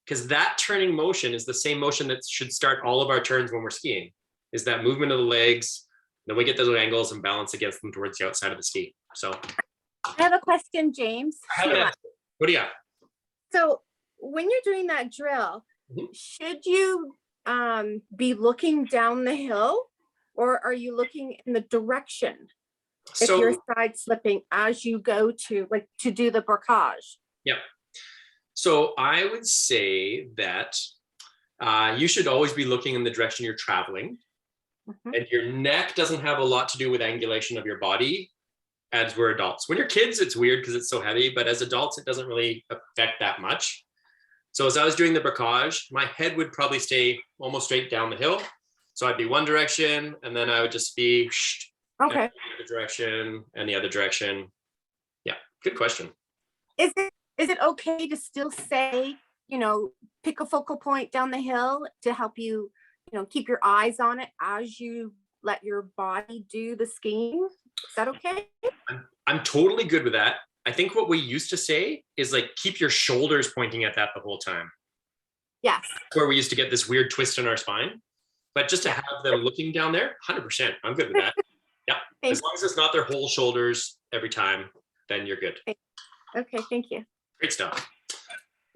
because that turning motion is the same motion that should start all of our turns when we're skiing, is that movement of the legs. Then we get those angles and balance against them towards the outside of the ski. So I have a question, James. what do you got? So when you're doing that drill, should you be looking down the hill, or are you looking in the direction if you're side slipping as you go to do the brocage? Yeah. So I would say that you should always be looking in the direction you're traveling. And your neck doesn't have a lot to do with angulation of your body as we're adults. When you're kids, it's weird because it's so heavy, but as adults, it doesn't really affect that much. So as I was doing the brocage, my head would probably stay almost straight down the hill. So I'd be one direction, and then I would just be okay, the other direction and the other direction. Yeah, good question. Is it okay to still say, pick a focal point down the hill to help you, keep your eyes on it as you let your body do the skiing? Is that okay? I'm totally good with that. I think what we used to say is like, keep your shoulders pointing at that the whole time. Yes. That's where we used to get this weird twist in our spine. But just to have them looking down there, 100%, I'm good with that. Yeah, as long as it's not their whole shoulders every time, then you're good. Okay, thank you. Great stuff.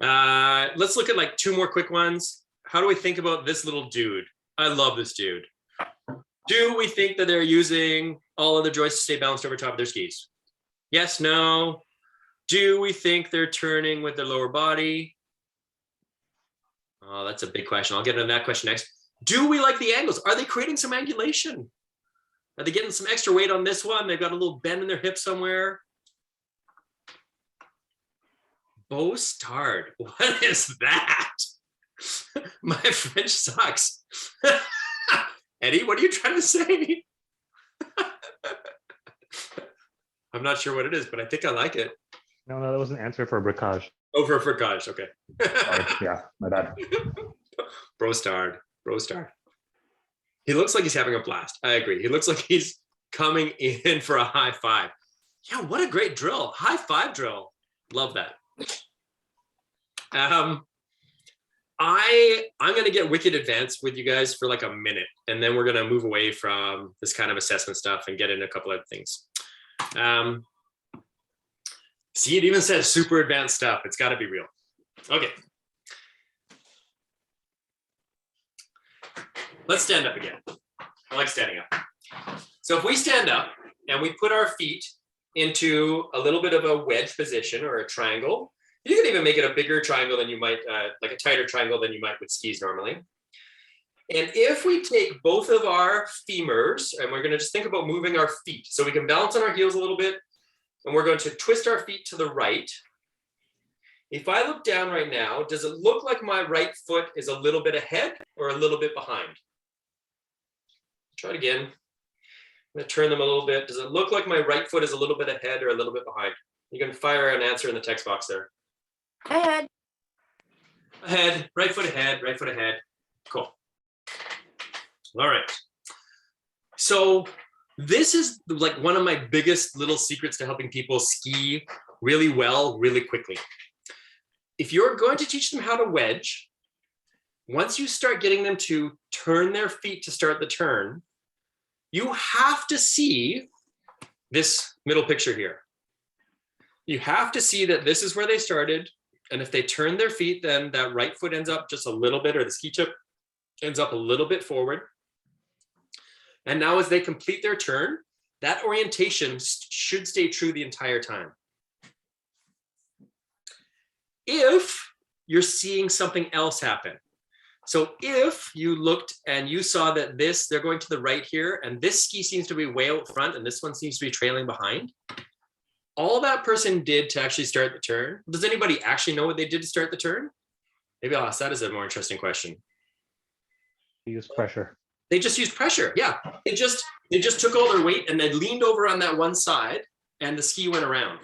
Let's look at like two more quick ones. How do we think about this little dude? I love this dude. Do we think that they're using all of the joists to stay balanced over top of their skis? Yes, no. Do we think they're turning with their lower body? Oh, that's a big question. I'll get into that question next. Do we like the angles? Are they creating some angulation? Are they getting some extra weight on this one? They've got a little bend in their hip somewhere. Bostard, what is that? My French sucks. Eddie, what are you trying to say? I'm not sure what it is, but I think I like it. No, that was an answer for brocage. Oh, for brocage, okay. Sorry, yeah, my bad. Brostard. He looks like he's having a blast. I agree. He looks like he's coming in for a high five. Yeah, what a great drill. High five drill. Love that. I'm going to get wicked advanced with you guys for like a minute, and then we're going to move away from this kind of assessment stuff and get into a couple other things. See, it even says super advanced stuff. It's got to be real. Okay. Let's stand up again. I like standing up. So if we stand up and we put our feet into a little bit of a wedge position or a triangle, you can even make it a bigger triangle than you might, like a tighter triangle than you might with skis normally. And if we take both of our femurs, and we're going to just think about moving our feet, so we can balance on our heels a little bit, and we're going to twist our feet to the right. If I look down right now, does it look like my right foot is a little bit ahead or a little bit behind? Try it again. I'm going to turn them a little bit. Does it look like my right foot is a little bit ahead or a little bit behind? You can fire an answer in the text box there. Ahead. Ahead, right foot ahead, right foot ahead. Cool. All right. So this is like one of my biggest little secrets to helping people ski really well, really quickly. If you're going to teach them how to wedge, once you start getting them to turn their feet to start the turn, you have to see this middle picture here. You have to see that this is where they started. And if they turn their feet, then that right foot ends up just a little bit, or the ski tip ends up a little bit forward. And now as they complete their turn, that orientation should stay true the entire time. If you're seeing something else happen. So if you looked and you saw that they're going to the right here, and this ski seems to be way out front, and this one seems to be trailing behind, all that person did to actually start the turn, does anybody actually know what they did to start the turn? Maybe I'll ask that as a more interesting question. Use pressure. They just used pressure. Yeah, they just took all their weight and they leaned over on that one side, and the ski went around.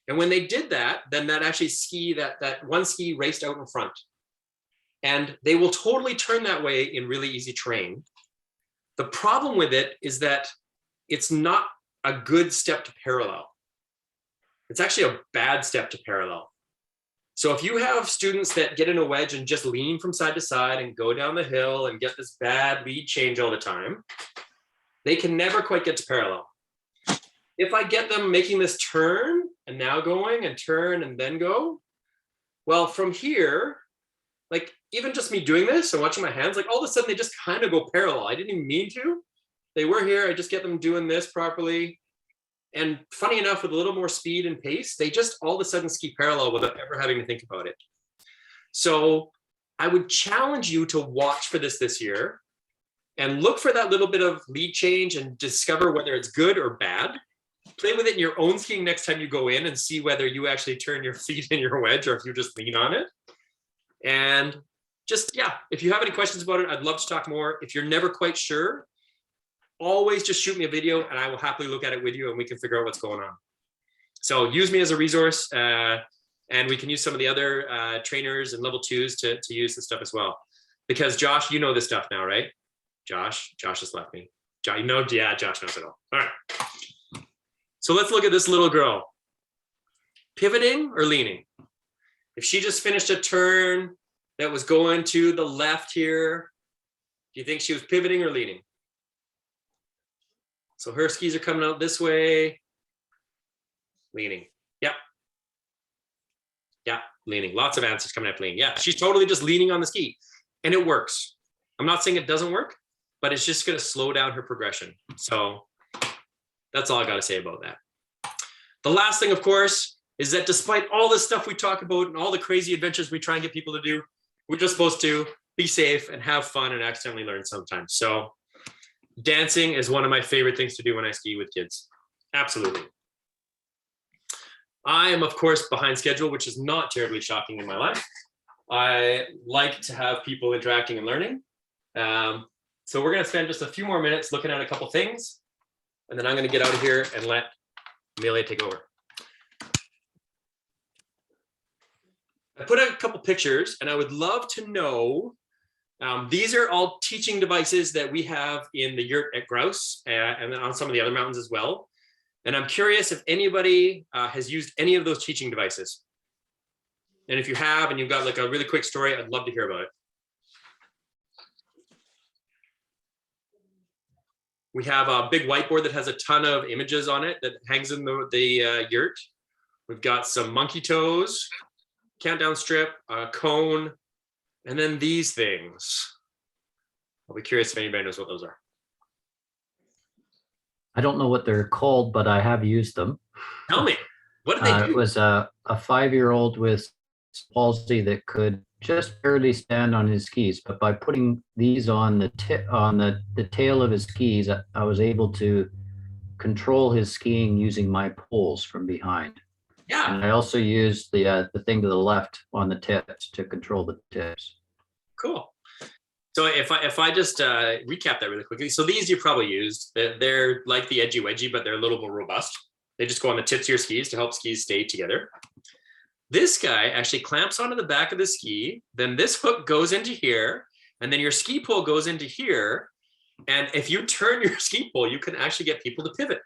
And when they did that, then that actually that one ski raced out in front. And they will totally turn that way in really easy terrain. The problem with it is that it's not a good step to parallel. It's actually a bad step to parallel. So if you have students that get in a wedge and just lean from side to side and go down the hill and get this bad lead change all the time, they can never quite get to parallel. If I get them making this turn and now going and turn and then go, well, from here, like even just me doing this and watching my hands, like all of a sudden they just kind of go parallel. I didn't even mean to. They were here. I just get them doing this properly. And funny enough, with a little more speed and pace, they just all of a sudden ski parallel without ever having to think about it. So I would challenge you to watch for this year and look for that little bit of lead change and discover whether it's good or bad. Play with it in your own skiing next time you go in and see whether you actually turn your feet in your wedge or if you just lean on it. And just, yeah, if you have any questions about it, I'd love to talk more. If you're never quite sure, always just shoot me a video and I will happily look at it with you and we can figure out what's going on. So use me as a resource and we can use some of the other trainers and level 2s to use this stuff as well. Because Josh, you know this stuff now, right? Josh just left me. Josh knows it all. All right. So let's look at this little girl. Pivoting or leaning? If she just finished a turn that was going to the left here, do you think she was pivoting or leaning? So her skis are coming out this way. Leaning. Yep. Yeah, leaning. Lots of answers coming up leaning. Yeah, she's totally just leaning on the ski. And it works. I'm not saying it doesn't work, but it's just going to slow down her progression. So that's all I got to say about that. The last thing, of course, is that despite all this stuff we talk about and all the crazy adventures we try and get people to do, we're just supposed to be safe and have fun and accidentally learn sometimes. So dancing is one of my favorite things to do when I ski with kids. Absolutely. I am, of course, behind schedule, which is not terribly shocking in my life. I like to have people interacting and learning. So we're going to spend just a few more minutes looking at a couple things, and then I'm going to get out of here and let Amelia take over. I put out a couple pictures, and I would love to know, these are all teaching devices that we have in the yurt at Grouse and then on some of the other mountains as well. And I'm curious if anybody has used any of those teaching devices. And if you have, and you've got like a really quick story, I'd love to hear about it. We have a big whiteboard that has a ton of images on it that hangs in the yurt. We've got some monkey toes, countdown strip, a cone, and then these things. I'll be curious if anybody knows what those are. I don't know what they're called, but I have used them. Tell me, what do they do? It was a 5-year-old with palsy that could just barely stand on his skis, but by putting these on the the tail of his skis, I was able to control his skiing using my poles from behind. Yeah. And I also used the thing to the left on the tips to control the tips. Cool. So if I just recap that really quickly, so these you probably used. They're like the edgy wedgie, but they're a little more robust. They just go on the tips of your skis to help skis stay together. This guy actually clamps onto the back of the ski. Then this hook goes into here, and then your ski pole goes into here. And if you turn your ski pole, you can actually get people to pivot.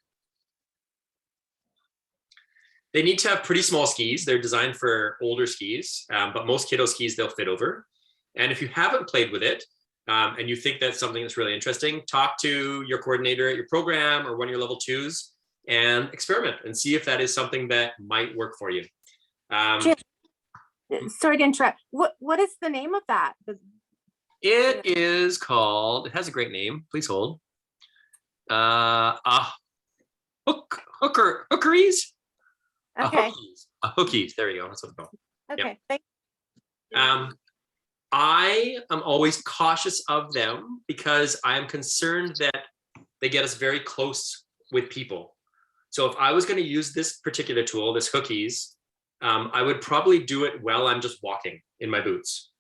They need to have pretty small skis. They're designed for older skis, but most kiddo skis, they'll fit over. And if you haven't played with it, and you think that's something that's really interesting, talk to your coordinator at your program or one of your level 2s and experiment and see if that is something that might work for you. Jim, sorry to interrupt. What is the name of that? It is called, it has a great name. Please hold. Hookeries? Okay. Hookies. There you go. That's what it's called. Okay. Yep. I am always cautious of them because I am concerned that they get us very close with people. So if I was going to use this particular tool, this hookies, I would probably do it while I'm just walking in my boots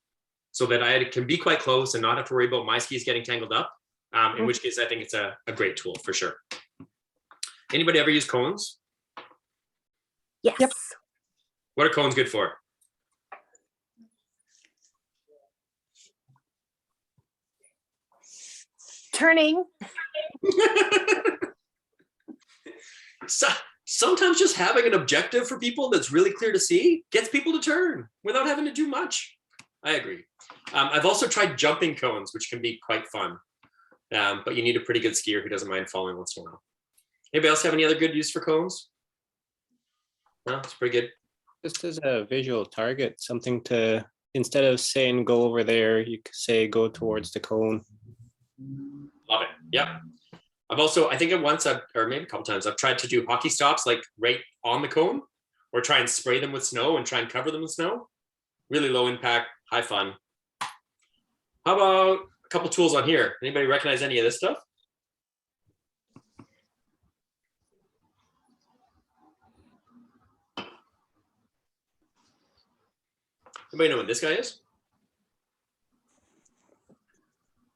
so that I can be quite close and not have to worry about my skis getting tangled up, in which case I think it's a great tool for sure. Anybody ever use cones? Yes. Yep. What are cones good for? Turning. So, sometimes just having an objective for people that's really clear to see gets people to turn without having to do much. I agree. I've also tried jumping cones, which can be quite fun, but you need a pretty good skier who doesn't mind falling once in a while. Anybody else have any other good use for cones? No, it's pretty good. Just as a visual target, something to, instead of saying go over there, you could say go towards the cone. Love it. Yep. I've also, I think once, or maybe a couple times, I've tried to do hockey stops like right on the cone, or try and spray them with snow and try and cover them with snow. Really low impact, high fun. How about a couple tools on here? Anybody recognize any of this stuff? Anybody know what this guy is?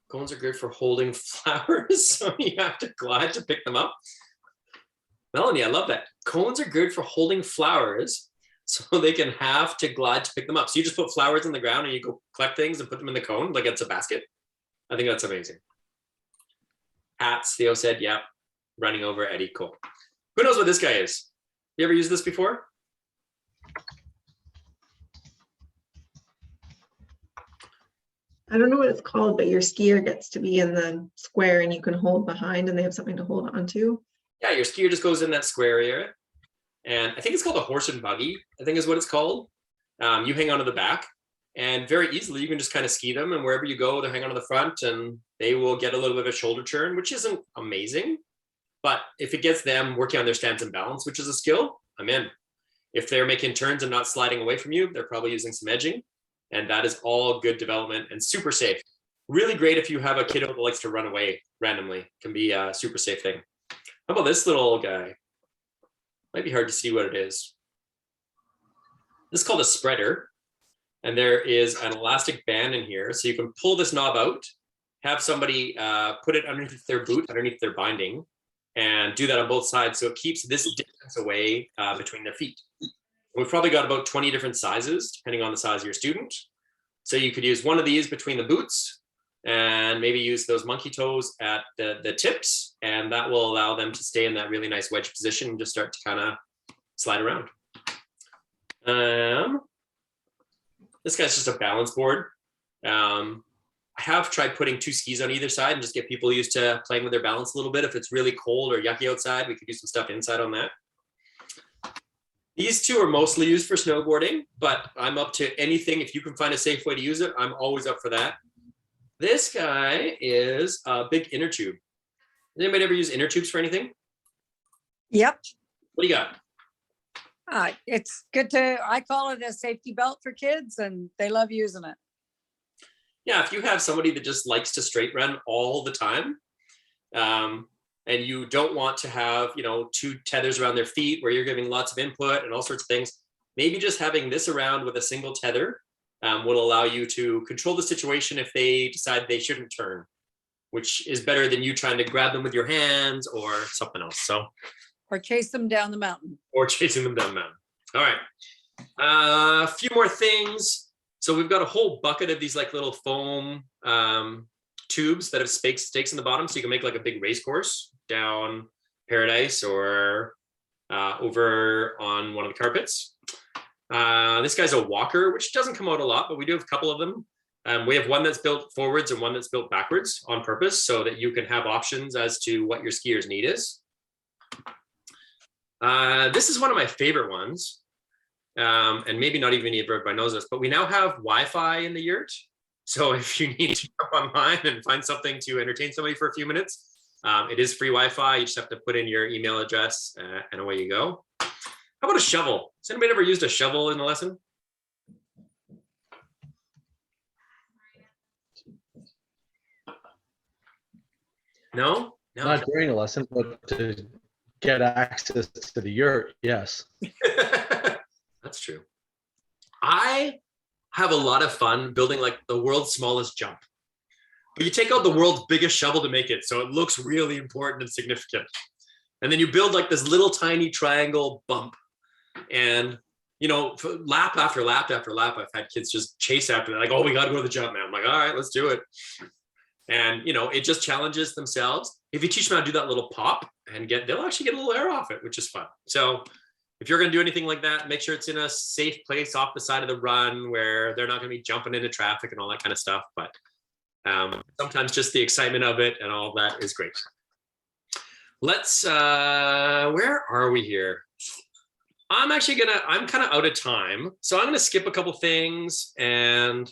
Cones are good for holding flowers, so you have to glide to pick them up. Melanie, I love that. Cones are good for holding flowers, so they can have to glide to pick them up. So you just put flowers on the ground and you go collect things and put them in the cone like it's a basket. I think that's amazing. Hats, Theo said, yeah. Running over Eddie, cool. Who knows what this guy is? You ever used this before? I don't know what it's called, but your skier gets to be in the square and you can hold behind and they have something to hold on to. Yeah, your skier just goes in that square area. And I think it's called a horse and buggy, I think is what it's called. You hang onto the back and very easily you can just kind of ski them, and wherever you go, they're hanging onto the front and they will get a little bit of a shoulder turn, which isn't amazing. But if it gets them working on their stance and balance, which is a skill, I'm in. If they're making turns and not sliding away from you, they're probably using some edging. And that is all good development and super safe. Really great if you have a kiddo that likes to run away randomly. Can be a super safe thing. How about this little guy? Might be hard to see what it is. This is called a spreader. And there is an elastic band in here. So you can pull this knob out, have somebody put it underneath their boot, underneath their binding, and do that on both sides. So it keeps this distance away between their feet. We've probably got about 20 different sizes, depending on the size of your student. So you could use one of these between the boots and maybe use those monkey toes at the tips, and that will allow them to stay in that really nice wedge position and just start to kind of slide around. This guy's just a balance board. I have tried putting 2 skis on either side and just get people used to playing with their balance a little bit. If it's really cold or yucky outside, we could do some stuff inside on that. These 2 are mostly used for snowboarding, but I'm up to anything. If you can find a safe way to use it, I'm always up for that. This guy is a big inner tube. Has anybody ever use inner tubes for anything? Yep. What do you got? It's good to, I call it a safety belt for kids and they love using it. Yeah, if you have somebody that just likes to straight run all the time, and you don't want to have, you know, 2 tethers around their feet where you're giving lots of input and all sorts of things, maybe just having this around with a single tether will allow you to control the situation if they decide they shouldn't turn, which is better than you trying to grab them with your hands or something else. So, Or chase them down the mountain. or chasing them down the mountain. All right, a few more things. So we've got a whole bucket of these like little foam tubes that have stakes in the bottom, so you can make like a big race course down Paradise or over on one of the carpets. This guy's a walker, which doesn't come out a lot, but we do have a couple of them. We have one that's built forwards and one that's built backwards on purpose so that you can have options as to what your skier's need is. This is one of my favorite ones. And maybe not even everybody knows this, but we now have Wi-Fi in the yurt. So if you need to go online and find something to entertain somebody for a few minutes, it is free Wi-Fi. You just have to put in your email address and away you go. How about a shovel? Has anybody ever used a shovel in the lesson? No? No. Not during a lesson, but to get access to the yurt, yes. That's true. I have a lot of fun building like the world's smallest jump. But you take out the world's biggest shovel to make it, so it looks really important and significant. And then you build like this little tiny triangle bump. And, you know, lap after lap after lap, I've had kids just chase after that. Like, oh, we got to go to the jump, man. I'm like, all right, let's do it. And, you know, it just challenges themselves. If you teach them how to do that little pop and they'll actually get a little air off it, which is fun. So if you're going to do anything like that, make sure it's in a safe place off the side of the run where they're not going to be jumping into traffic and all that kind of stuff. But sometimes just the excitement of it and all of that is great. Let's, where are we here? I'm kind of out of time. So I'm going to skip a couple things and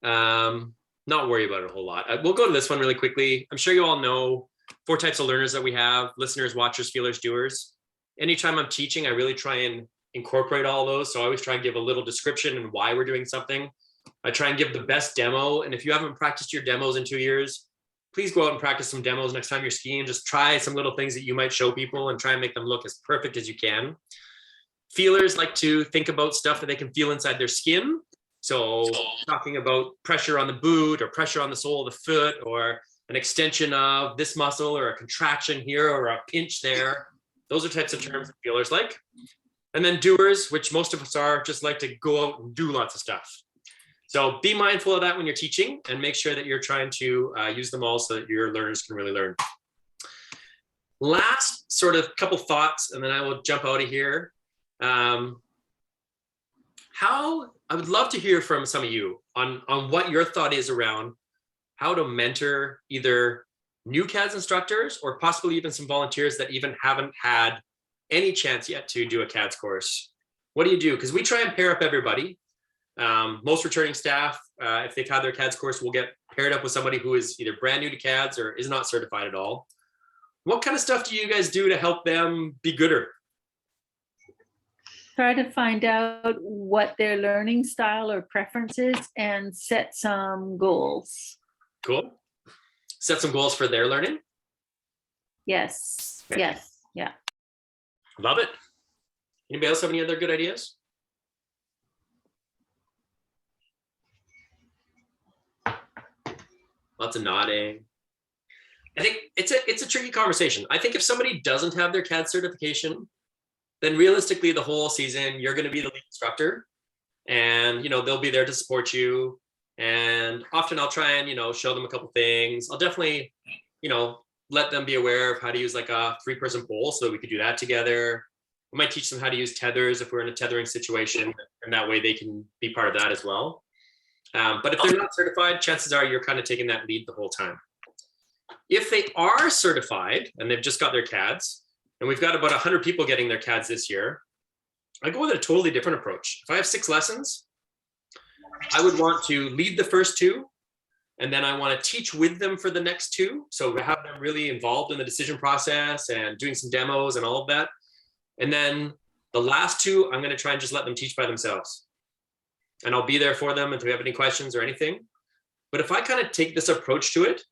not worry about it a whole lot. We'll go to this one really quickly. I'm sure you all know 4 types of learners that we have: listeners, watchers, feelers, doers. Anytime I'm teaching, I really try and incorporate all those. So I always try and give a little description and why we're doing something. I try and give the best demo. And if you haven't practiced your demos in 2 years, please go out and practice some demos next time you're skiing. Just try some little things that you might show people and try and make them look as perfect as you can. Feelers like to think about stuff that they can feel inside their skin. So talking about pressure on the boot or pressure on the sole of the foot or an extension of this muscle or a contraction here or a pinch there. Those are types of terms that feelers like. And then doers, which most of us are, just like to go out and do lots of stuff. So be mindful of that when you're teaching and make sure that you're trying to use them all so that your learners can really learn. Last sort of couple thoughts, and then I will jump out of here. I would love to hear from some of you on what your thought is around how to mentor either new CADS instructors or possibly even some volunteers that even haven't had any chance yet to do a CADS course. What do you do? Because we try and pair up everybody. Most returning staff, if they've had their CADS course, will get paired up with somebody who is either brand new to CADS or is not certified at all. What kind of stuff do you guys do to help them be gooder? Try to find out what their learning style or preferences and set some goals. Cool. Set some goals for their learning? Yes, Okay. yes, yeah. Love it. Anybody else have any other good ideas? Lots of nodding. I think it's a tricky conversation. I think if somebody doesn't have their CAD certification, then realistically the whole season you're going to be the lead instructor, and they'll be there to support you. And often I'll try and show them a couple things. I'll definitely let them be aware of how to use like a 3-person pole, so we could do that together. I might teach them how to use tethers if we're in a tethering situation, and that way they can be part of that as well. But if they're not certified, chances are you're kind of taking that lead the whole time. If they are certified and they've just got their CADs, and we've got about 100 people getting their CADs this year, I go with a totally different approach. If I have 6 lessons, I would want to lead the first 2, and then I want to teach with them for the next 2. So have them really involved in the decision process and doing some demos and all of that. And then The last two, I'm going to try and just let them teach by themselves. And I'll be there for them if they have any questions or anything. But if I kind of take this approach to it,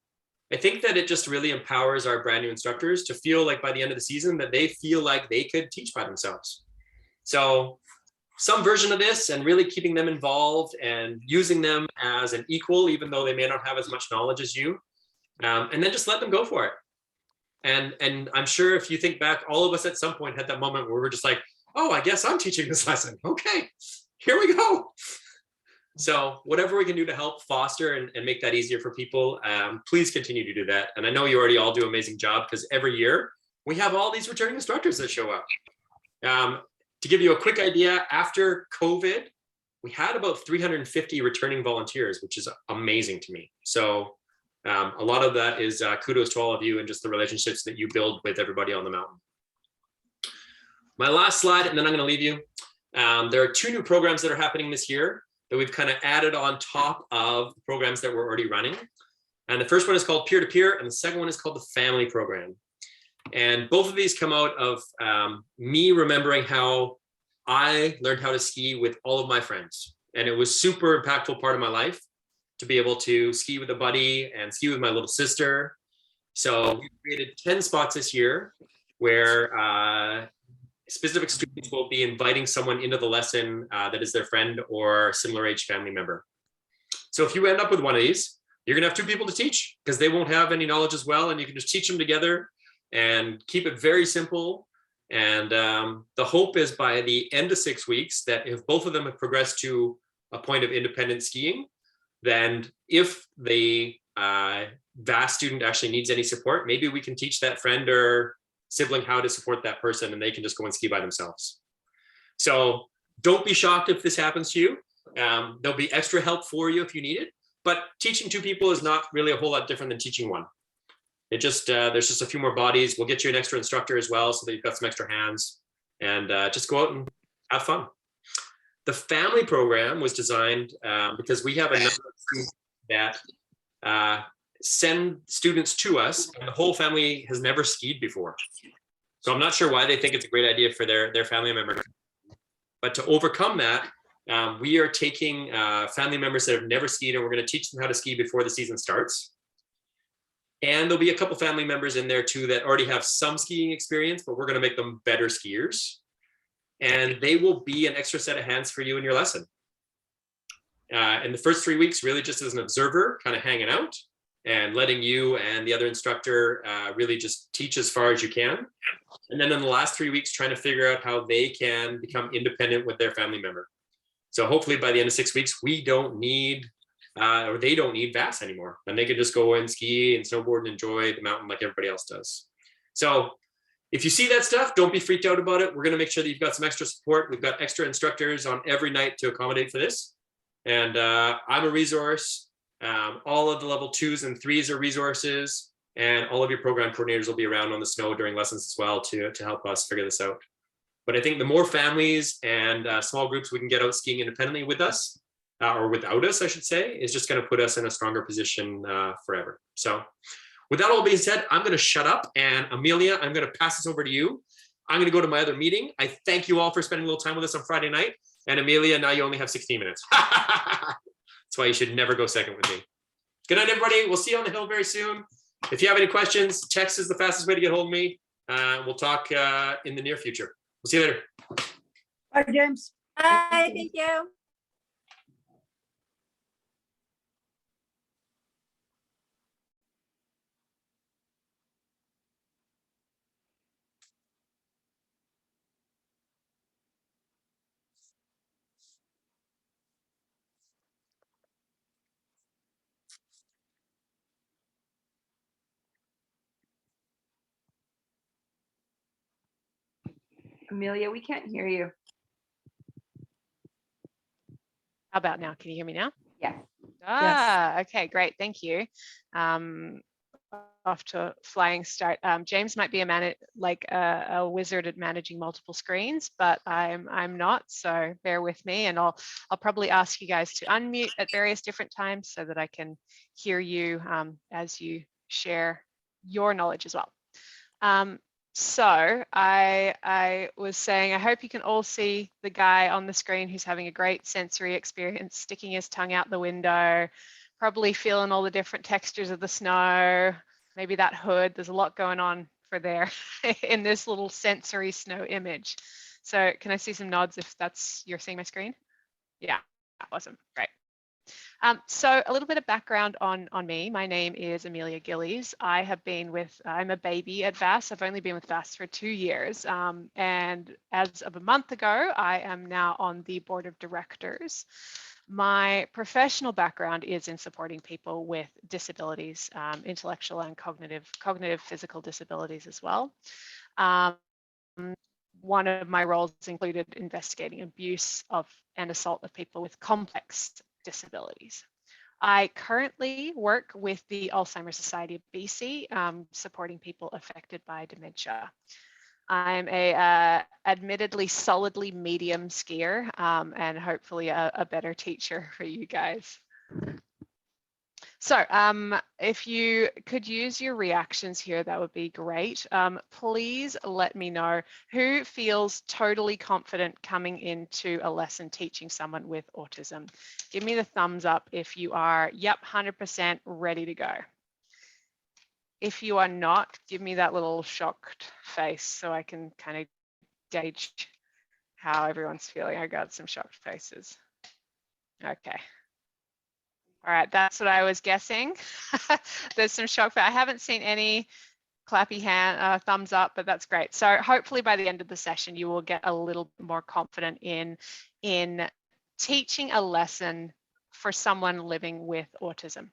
I think that it just really empowers our brand new instructors to feel like by the end of the season that they feel like they could teach by themselves. So some version of this, and really keeping them involved and using them as an equal, even though they may not have as much knowledge as you, and then just let them go for it. And I'm sure if you think back, all of us at some point had that moment where we're just like, oh, I guess I'm teaching this lesson. Okay, here we go. So whatever we can do to help foster and make that easier for people, please continue to do that. And I know you already all do an amazing job, because every year we have all these returning instructors that show up. To give you a quick idea, after COVID, we had about 350 returning volunteers, which is amazing to me. So a lot of that is kudos to all of you and just the relationships that you build with everybody on the mountain. My last slide, and then I'm going to leave you. There are 2 new programs that are happening this year that we've kind of added on top of the programs that we're already running. And the first one is called Peer-to-Peer, and the second one is called the Family Program. And both of these come out of me remembering how I learned how to ski with all of my friends. And it was super impactful part of my life to be able to ski with a buddy and ski with my little sister. So we created 10 spots this year where specific students will be inviting someone into the lesson that is their friend or similar age family member. So if you end up with one of these, you're gonna have 2 people to teach, because they won't have any knowledge as well, and you can just teach them together and keep it very simple. And the hope is by the end of 6 weeks that if both of them have progressed to a point of independent skiing, then if the VASS student actually needs any support, maybe we can teach that friend or sibling how to support that person, and they can just go and ski by themselves. So don't be shocked if this happens to you. There'll be extra help for you if you need it, but teaching 2 people is not really a whole lot different than teaching 1. It just there's just a few more bodies. We'll get you an extra instructor as well, so that you've got some extra hands, and just go out and have fun. The family program was designed because we have a number of students that send students to us, and the whole family has never skied before. So I'm not sure why they think it's a great idea for their family member. But to overcome that, we are taking family members that have never skied, and we're going to teach them how to ski before the season starts. And there'll be a couple family members in there too that already have some skiing experience, but we're going to make them better skiers. And they will be an extra set of hands for you in your lesson. In the first 3 weeks, really just as an observer, kind of hanging out and letting you and the other instructor really just teach as far as you can. And then in the last 3 weeks, trying to figure out how they can become independent with their family member. So hopefully by the end of 6 weeks, we don't need or they don't need VASS anymore, and they can just go and ski and snowboard and enjoy the mountain like everybody else does. So if you see that stuff, don't be freaked out about it. We're going to make sure that you've got some extra support. We've got extra instructors on every night to accommodate for this. And I'm a resource. All of the level 2s and 3s are resources, and all of your program coordinators will be around on the snow during lessons as well to help us figure this out. But I think the more families and small groups we can get out skiing independently with us, or without us, I should say, is just going to put us in a stronger position forever. So with that all being said, I'm going to shut up, and Amelia, I'm going to pass this over to you. I'm going to go to my other meeting. I thank you all for spending a little time with us on Friday night. And Amelia, now you only have 16 minutes. That's why you should never go second with me. Good night, everybody. We'll see you on the hill very soon. If you have any questions, text is the fastest way to get hold of me. We'll talk in the near future. We'll see you later. Bye, James. Bye, thank you. Amelia, we can't hear you. How about now? Can you hear me now? Yeah. Okay, great. Thank you. Off to a flying start. James might be a wizard at managing multiple screens, but I'm not. So bear with me, and I'll probably ask you guys to unmute at various different times so that I can hear you as you share your knowledge as well. So I was saying, I hope you can all see the guy on the screen who's having a great sensory experience, sticking his tongue out the window, probably feeling all the different textures of the snow, maybe that hood. There's a lot going on for there in this little sensory snow image. So can I see some nods if you're seeing my screen? Yeah, awesome, great. So a little bit of background on me. My name is Amelia Gillies. I'm a baby at VASS. I've only been with VASS for 2 years. And as of a month ago, I am now on the board of directors. My professional background is in supporting people with disabilities, intellectual and cognitive physical disabilities as well. One of my roles included investigating abuse and assault of people with complex disabilities. I currently work with the Alzheimer's Society of BC, supporting people affected by dementia. I'm a admittedly solidly medium skier, and hopefully a better teacher for you guys. So if you could use your reactions here, that would be great. Please let me know who feels totally confident coming into a lesson teaching someone with autism. Give me the thumbs up if you are, yep, 100% ready to go. If you are not, give me that little shocked face so I can kind of gauge how everyone's feeling. I got some shocked faces. Okay. All right, that's what I was guessing. There's some shock, but I haven't seen any clappy hand, thumbs up, but that's great. So hopefully by the end of the session, you will get a little more confident in teaching a lesson for someone living with autism.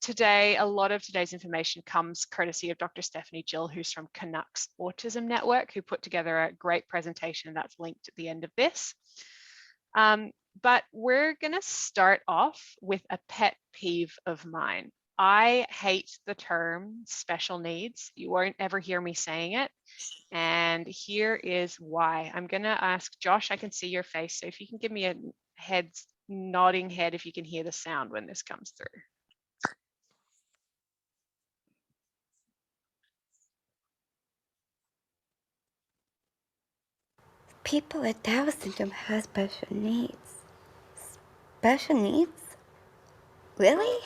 Today, a lot of today's information comes courtesy of Dr. Stephanie Gill, who's from Canucks Autism Network, who put together a great presentation that's linked at the end of this. But we're going to start off with a pet peeve of mine. I hate the term special needs. You won't ever hear me saying it. And here is why. I'm going to ask Josh, I can see your face. So if you can give me a nodding head, if you can hear the sound when this comes through. People with Down syndrome have special needs. Special needs? Really?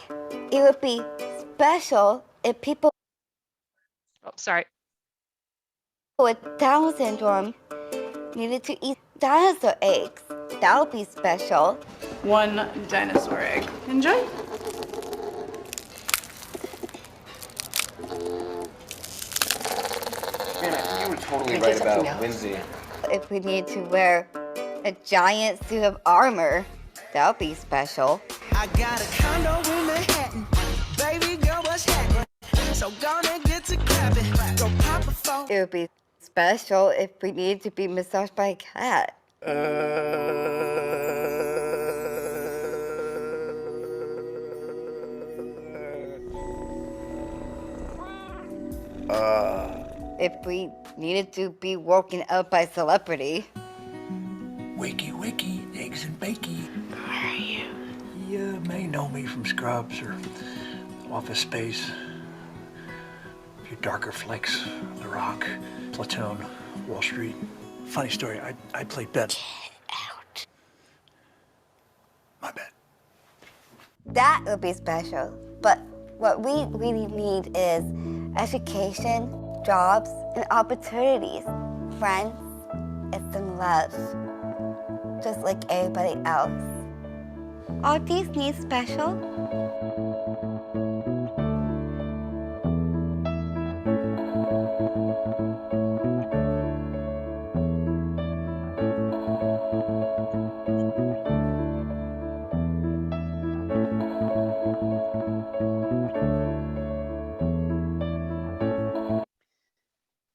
It would be special if people with Down syndrome needed to eat dinosaur eggs. That would be special. One dinosaur egg. Enjoy. Man, I think you were totally right about Lindsay. If we need to wear a giant suit of armor, that would be special. I got a condo in Manhattan. Baby girl, what's happening? So gonna get to clapping. Go pop a phone. It would be special if we need to be massaged by a cat. If we needed to be woken up by celebrity. Wakey, wakey, eggs and bakey. How are you? You may know me from Scrubs or Office Space. A few darker flicks, The Rock, Platoon, Wall Street. Funny story, I played Ben. Get out. My bad. That would be special. But what we really need is education, jobs, and opportunities, friends, and some love. Just like everybody else. Are these needs special?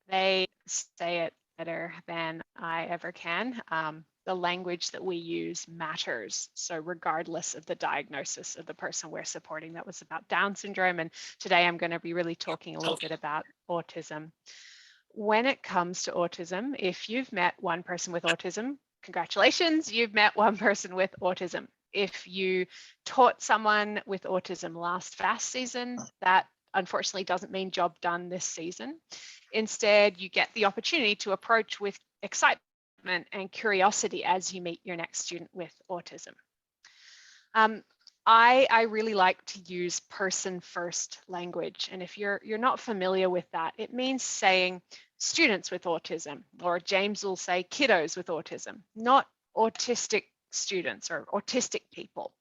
They say it better than I ever can. The language that we use matters. So regardless of the diagnosis of the person we're supporting, that was about Down syndrome. And today I'm going to be really talking a little bit about autism. When it comes to autism, if you've met one person with autism, congratulations, you've met one person with autism. If you taught someone with autism last VASS season, that unfortunately doesn't mean job done this season. Instead, you get the opportunity to approach with excitement and curiosity as you meet your next student with autism. I really like to use person first language. And if you're not familiar with that, it means saying students with autism, or James will say kiddos with autism, not autistic students or autistic people.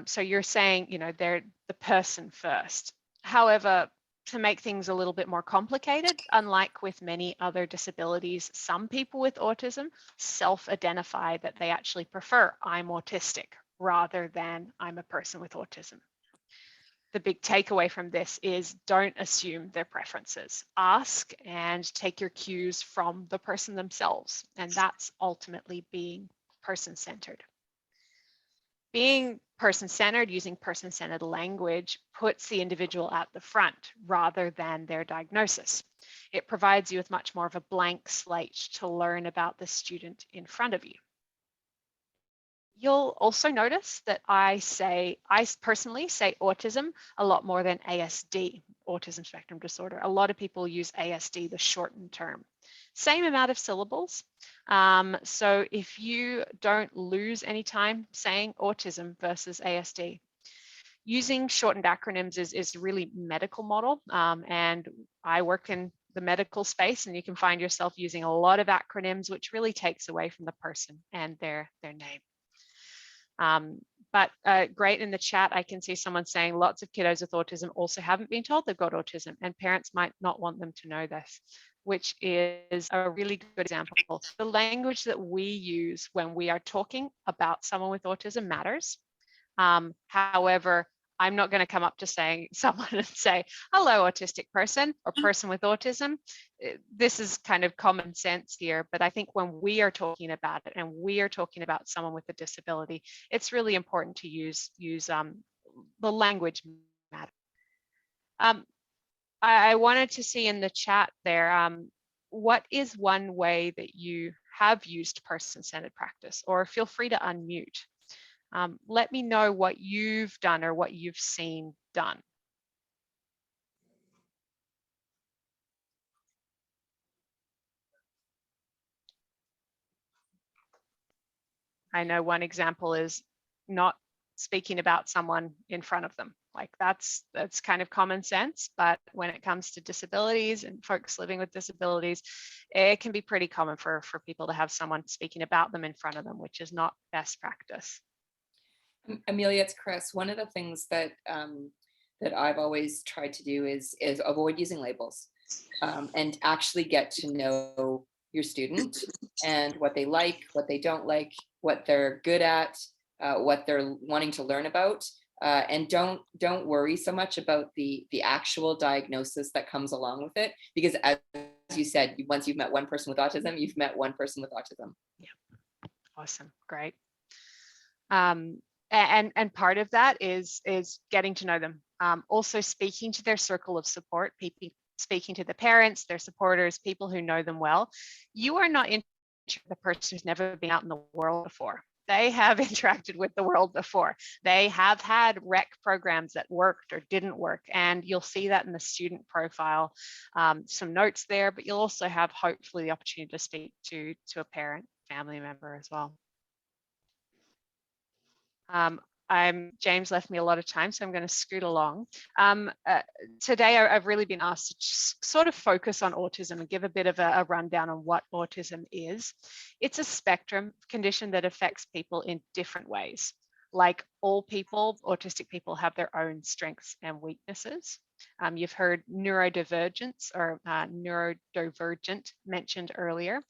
So you're saying, you know, they're the person first. However, to make things a little bit more complicated, unlike with many other disabilities, some people with autism self-identify that they actually prefer I'm autistic rather than I'm a person with autism. The big takeaway from this is don't assume their preferences. Ask and take your cues from the person themselves, and that's ultimately being person-centered. Being person-centered, using person-centered language, puts the individual at the front rather than their diagnosis. It provides you with much more of a blank slate to learn about the student in front of you. You'll also notice that I personally say autism a lot more than ASD, autism spectrum disorder. A lot of people use ASD, the shortened term. Same amount of syllables. So if you don't lose any time saying autism versus ASD, using shortened acronyms is really medical model. And I work in the medical space, and you can find yourself using a lot of acronyms, which really takes away from the person and their name. But great, in the chat, I can see someone saying lots of kiddos with autism also haven't been told they've got autism, and parents might not want them to know this, which is a really good example. The language that we use when we are talking about someone with autism matters. However, I'm not going to come up to someone and say, hello, autistic person or person with autism. This is kind of common sense here, but I think when we are talking about it and we are talking about someone with a disability, it's really important to use the language matter. I wanted to see in the chat there, what is one way that you have used person-centered practice, or feel free to unmute. Let me know what you've done or what you've seen done. I know one example is not speaking about someone in front of them. Like that's kind of common sense, but when it comes to disabilities and folks living with disabilities, it can be pretty common for people to have someone speaking about them in front of them, which is not best practice. Amelia, it's Chris. One of the things that that I've always tried to do is avoid using labels and actually get to know your student and what they like, what they don't like, what they're good at, what they're wanting to learn about, and don't worry so much about the actual diagnosis that comes along with it, because as you said, once you've met one person with autism, you've met one person with autism. Yeah, awesome, great. And part of that is getting to know them. Also speaking to their circle of support, speaking to the parents, their supporters, people who know them well. You are not the person who's never been out in the world before. They have interacted with the world before. They have had rec programs that worked or didn't work. And you'll see that in the student profile, some notes there, but you'll also have hopefully the opportunity to speak to a parent, family member as well. James left me a lot of time, so I'm going to scoot along. Today, I've really been asked to just sort of focus on autism and give a bit of a rundown on what autism is. It's a spectrum condition that affects people in different ways. Like all people, autistic people have their own strengths and weaknesses. You've heard neurodivergence or neurodivergent mentioned earlier,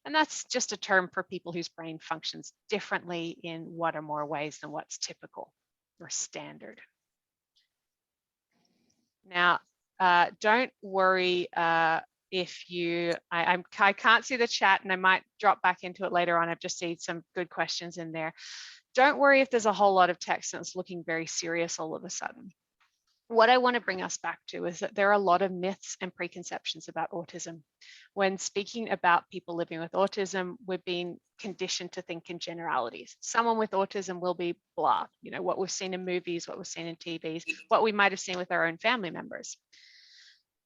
and that's just a term for people whose brain functions differently in one or more ways than what's typical or standard. Now, don't worry if I can't see the chat, and I might drop back into it later on. I've just seen some good questions in there. Don't worry if there's a whole lot of text and it's looking very serious all of a sudden. what I want to bring us back to is that there are a lot of myths and preconceptions about autism. When speaking about people living with autism, we're being conditioned to think in generalities. Someone with autism will be blah, you know, what we've seen in movies, what we've seen in TVs, what we might have seen with our own family members.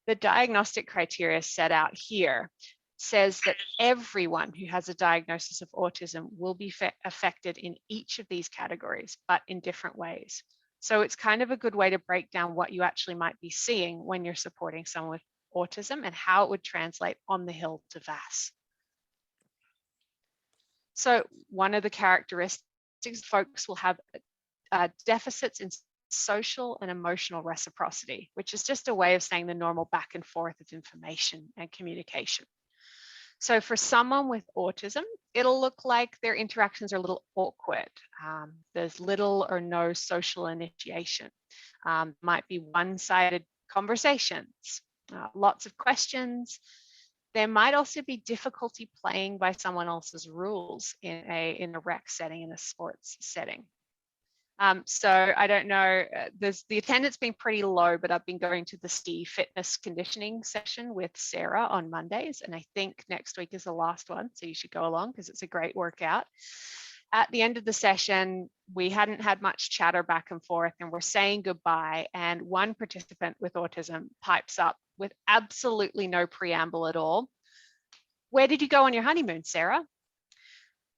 The diagnostic criteria set out here says that everyone who has a diagnosis of autism will be affected in each of these categories, but in different ways. So it's kind of a good way to break down what you actually might be seeing when you're supporting someone with autism and how it would translate on the hill to VASS. So one of the characteristics, folks will have deficits in social and emotional reciprocity, which is just a way of saying the normal back and forth of information and communication. So for someone with autism, it'll look like their interactions are a little awkward. There's little or no social initiation. Might be one-sided conversations, lots of questions. There might also be difficulty playing by someone else's rules in a rec setting, in a sports setting. So I don't know, the attendance been pretty low, but I've been going to the ski fitness conditioning session with Sarah on Mondays. And I think next week is the last one. So you should go along because it's a great workout. At the end of the session, we hadn't had much chatter back and forth and we're saying goodbye. And one participant with autism pipes up with absolutely no preamble at all. Where did you go on your honeymoon, Sarah?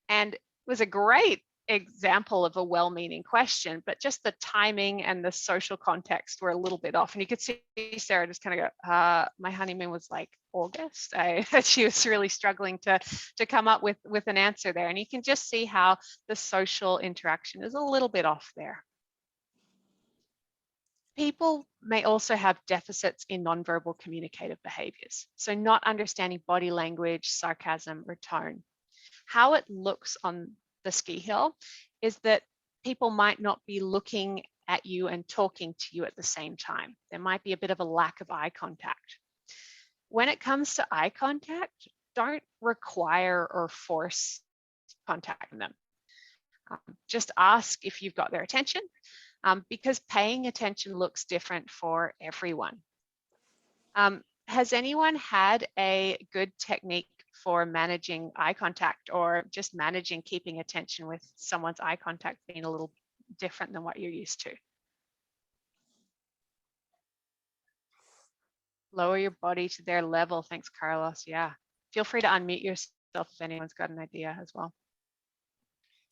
And it was a great example of a well-meaning question, but just the timing and the social context were a little bit off. And you could see Sarah just kind of go, my honeymoon was like August. She was really struggling to come up with an answer there. And you can just see how the social interaction is a little bit off there. People may also have deficits in nonverbal communicative behaviors. So not understanding body language, sarcasm, or tone. How it looks on the ski hill is that people might not be looking at you and talking to you at the same time. There might be a bit of a lack of eye contact. When it comes to eye contact, don't require or force contacting them. Just ask if you've got their attention, because paying attention looks different for everyone. Has anyone had a good technique for managing eye contact or just managing keeping attention with someone's eye contact being a little different than what you're used to? Lower your body to their level. Thanks, Carlos. Yeah. Feel free to unmute yourself if anyone's got an idea as well.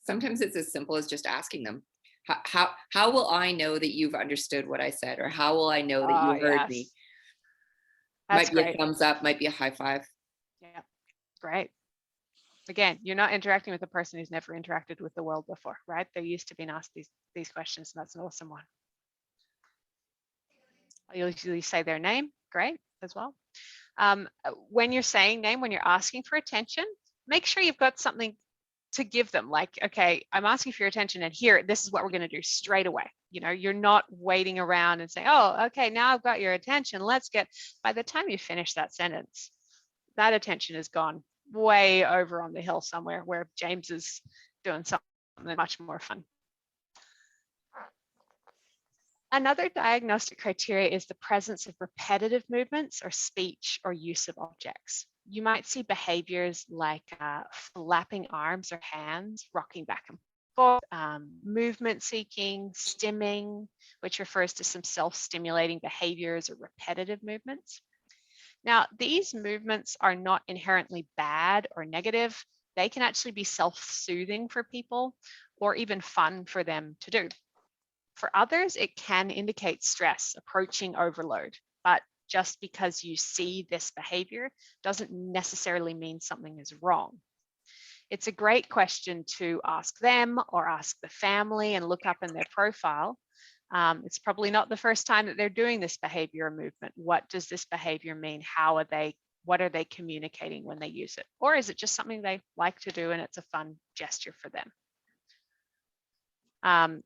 Sometimes it's as simple as just asking them, how will I know that you've understood what I said? Or how will I know that you heard me? That's might be great. a thumbs up, might be a high five. Yeah, great. Again, you're not interacting with a person who's never interacted with the world before, right? They're used to being asked these questions, and that's an awesome one. You'll usually say their name, great, as well. When you're saying name, when you're asking for attention, make sure you've got something to give them. Like, okay, I'm asking for your attention, and here, this is what we're going to do straight away. You know, you're not waiting around and saying, oh, okay, now I've got your attention. Let's get, by the time you finish that sentence, that attention is gone way over on the hill somewhere where James is doing something much more fun. Another diagnostic criteria is the presence of repetitive movements or speech or use of objects. You might see behaviors like flapping arms or hands, rocking back and forth, movement seeking, stimming, which refers to some self-stimulating behaviors or repetitive movements. Now, these movements are not inherently bad or negative. They can actually be self-soothing for people or even fun for them to do. For others, it can indicate stress, approaching overload, but just because you see this behavior doesn't necessarily mean something is wrong. It's a great question to ask them or ask the family and look up in their profile. It's probably not the first time that they're doing this behavior or movement. What does this behavior mean? What are they communicating when they use it? Or is it just something they like to do and it's a fun gesture for them?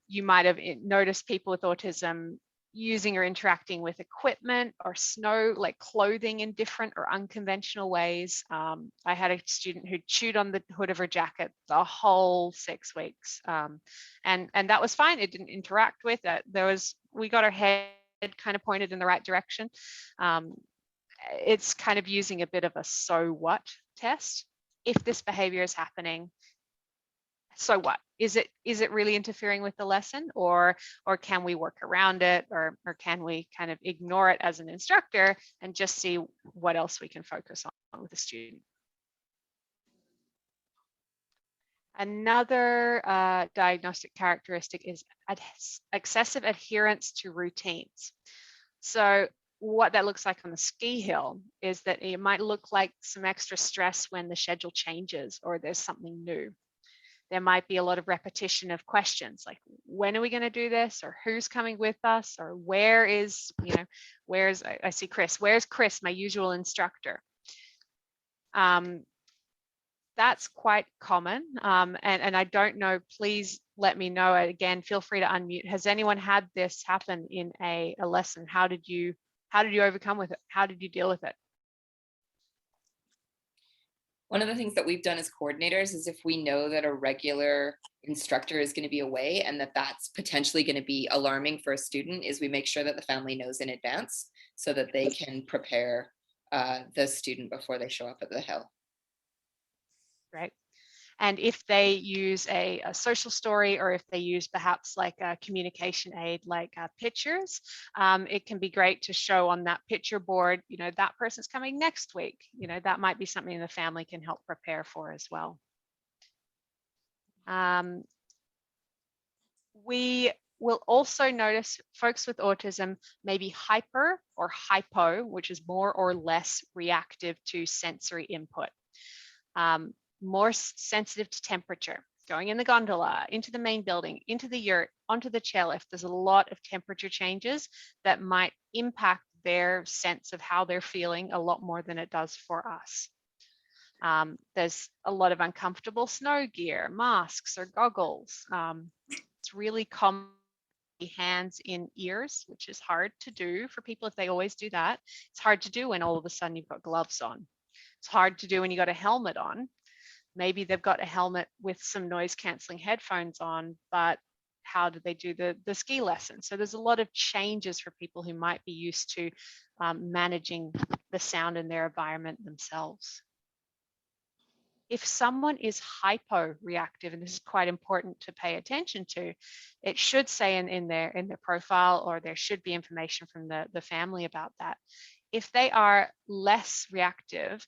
You might have noticed people with autism using or interacting with equipment or snow, like clothing in different or unconventional ways. I had a student who chewed on the hood of her jacket the whole 6 weeks. And that was fine. It didn't interact with it. We got her head kind of pointed in the right direction. It's kind of using a bit of a so what test. If this behavior is happening, so what? Is it really interfering with the lesson, or can we work around it, or can we kind of ignore it as an instructor and just see what else we can focus on with the student? Another diagnostic characteristic is excessive adherence to routines. So what that looks like on the ski hill is that it might look like some extra stress when the schedule changes or there's something new. There might be a lot of repetition of questions like, when are we going to do this, or who's coming with us, or where is, I see Chris, where's Chris, my usual instructor? That's quite common. And I don't know, please let me know. Again, feel free to unmute. Has anyone had this happen in a lesson? How did you overcome with it? How did you deal with it? One of the things that we've done as coordinators is if we know that a regular instructor is going to be away and that's potentially going to be alarming for a student, is we make sure that the family knows in advance so that they can prepare the student before they show up at the hill. Right. And if they use a social story, or if they use perhaps like a communication aid, like pictures, it can be great to show on that picture board, that person's coming next week. That might be something the family can help prepare for as well. We will also notice folks with autism may be hyper or hypo, which is more or less reactive to sensory input. More sensitive to temperature, going in the gondola, into the main building, into the yurt, onto the chairlift. There's a lot of temperature changes that might impact their sense of how they're feeling a lot more than it does for us. There's a lot of uncomfortable snow gear, masks or goggles. It's really common hands in ears, which is hard to do for people if they always do that. It's hard to do when all of a sudden you've got gloves on. It's hard to do when you got a helmet on. Maybe they've got a helmet with some noise canceling headphones on, but how do they do the ski lesson? So there's a lot of changes for people who might be used to managing the sound in their environment themselves. If someone is hypo-reactive, and this is quite important to pay attention to, it should say in their profile, or there should be information from the family about that. If they are less reactive,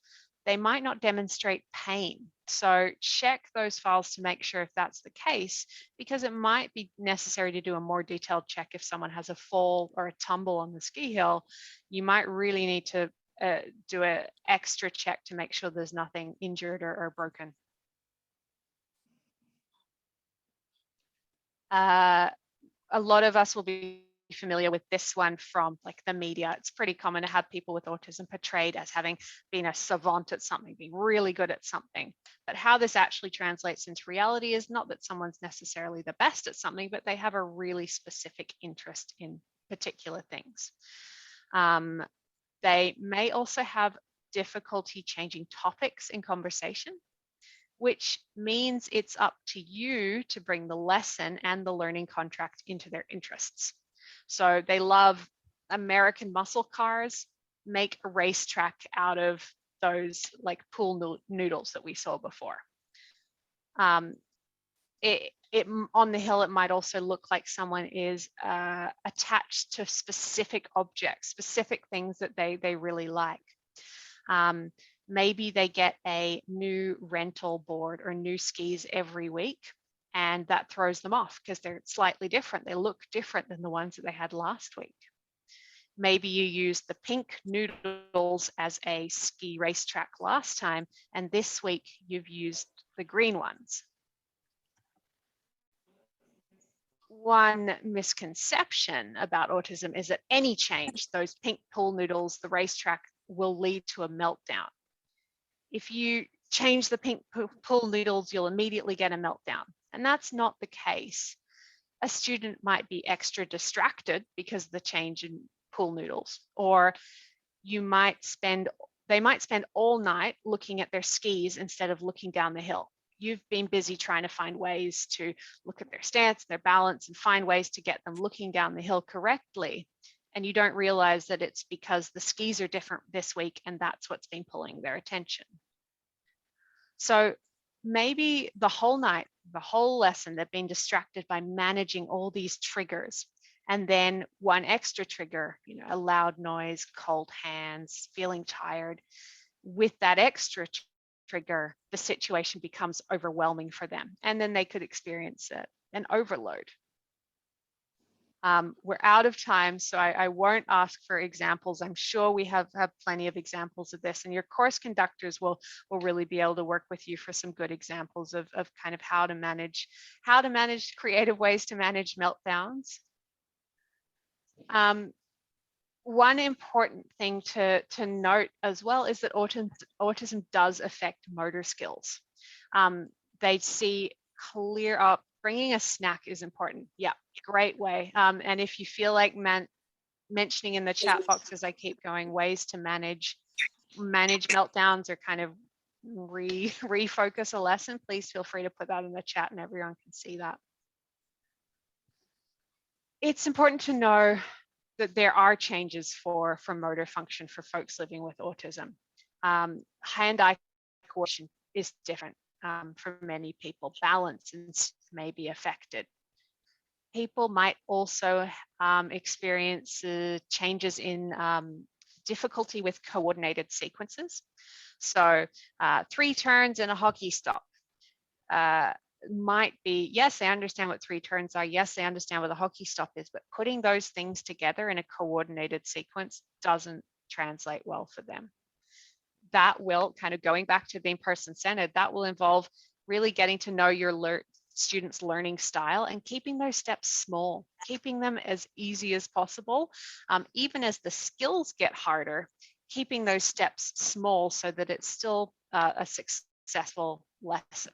they might not demonstrate pain. So check those files to make sure if that's the case, because it might be necessary to do a more detailed check. If someone has a fall or a tumble on the ski hill, you might really need to do an extra check to make sure there's nothing injured or broken. A lot of us will be familiar with this one from like the media. It's pretty common to have people with autism portrayed as having been a savant at something, being really good at something. But how this actually translates into reality is not that someone's necessarily the best at something, but they have a really specific interest in particular things. They may also have difficulty changing topics in conversation, which means it's up to you to bring the lesson and the learning contract into their interests. So they love American muscle cars, make a racetrack out of those like pool noodles that we saw before. On the hill, it might also look like someone is attached to specific objects, specific things that they really like. Maybe they get a new rental board or new skis every week, and that throws them off because they're slightly different. They look different than the ones that they had last week. Maybe you used the pink noodles as a ski racetrack last time, and this week you've used the green ones. One misconception about autism is that any change, those pink pool noodles, the racetrack, will lead to a meltdown. If you change the pink pool noodles, you'll immediately get a meltdown. And that's not the case. A student might be extra distracted because of the change in pool noodles, or they might spend all night looking at their skis instead of looking down the hill. You've been busy trying to find ways to look at their stance, their balance, and find ways to get them looking down the hill correctly. And you don't realize that it's because the skis are different this week and that's what's been pulling their attention. So maybe the whole night, the whole lesson, they've been distracted by managing all these triggers. And then one extra trigger, you know, a loud noise, cold hands, feeling tired. With that extra trigger, the situation becomes overwhelming for them. And then they could experience an overload. We're out of time, so I won't ask for examples. I'm sure we have plenty of examples of this, and your course conductors will really be able to work with you for some good examples of kind of how to manage creative ways to manage meltdowns. One important thing to note as well is that autism does affect motor skills. They see clear up. Bringing a snack is important. Yeah, great way. And if you feel like mentioning in the chat box as I keep going, ways to manage meltdowns or kind of refocus a lesson, please feel free to put that in the chat and everyone can see that. It's important to know that there are changes for motor function for folks living with autism. Hand-eye coordination is different for many people. Balance may be affected. People might also experience changes in difficulty with coordinated sequences. So 3 turns and a hockey stop might be, yes, they understand what 3 turns are. Yes, they understand what a hockey stop is, but putting those things together in a coordinated sequence doesn't translate well for them. That will, kind of going back to being person-centered, that will involve really getting to know your students' learning style and keeping those steps small, keeping them as easy as possible. Even as the skills get harder, keeping those steps small so that it's still a successful lesson.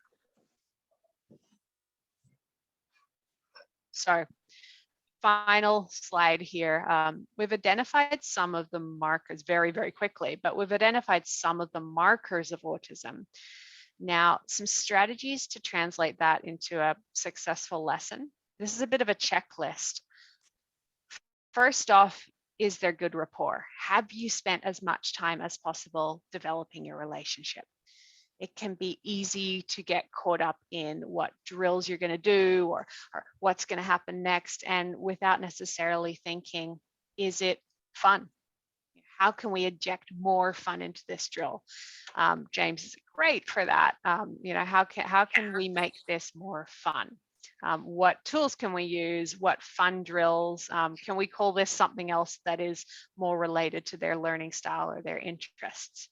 So final slide here. We've identified some of the markers very, very quickly, but we've identified some of the markers of autism. Now, some strategies to translate that into a successful lesson. This is a bit of a checklist. First off, is there good rapport? Have you spent as much time as possible developing your relationship? It can be easy to get caught up in what drills you're going to do or what's going to happen next, and without necessarily thinking, is it fun? How can we inject more fun into this drill? James is great for that. You know, how can we make this more fun? What tools can we use? What fun drills? Can we call this something else that is more related to their learning style or their interests?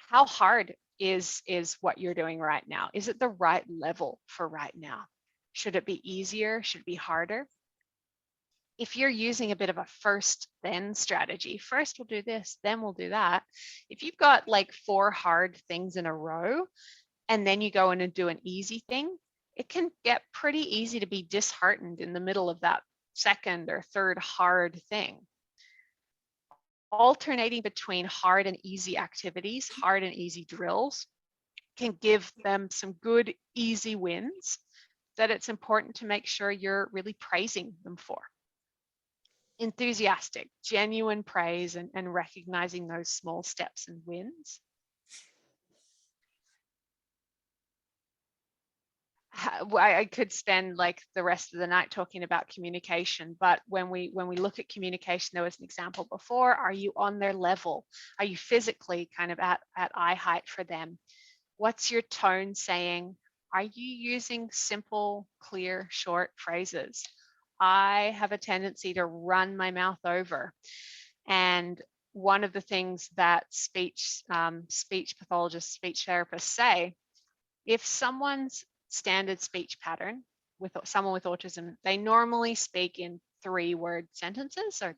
How hard is what you're doing right now? Is it the right level for right now? Should it be easier? Should it be harder? If you're using a bit of a first then strategy, first we'll do this, then we'll do that. If you've got like 4 hard things in a row, and then you go in and do an easy thing, it can get pretty easy to be disheartened in the middle of that second or third hard thing. Alternating between hard and easy activities, hard and easy drills, can give them some good, easy wins that it's important to make sure you're really praising them for. Enthusiastic, genuine praise and recognizing those small steps and wins. I could spend like the rest of the night talking about communication, but when we look at communication, there was an example before. Are you on their level? Are you physically kind of at eye height for them? What's your tone saying? Are you using simple, clear, short phrases? I have a tendency to run my mouth over. And one of the things that speech pathologists, speech therapists say, if someone's standard speech pattern with someone with autism, they normally speak in 3-word sentences. So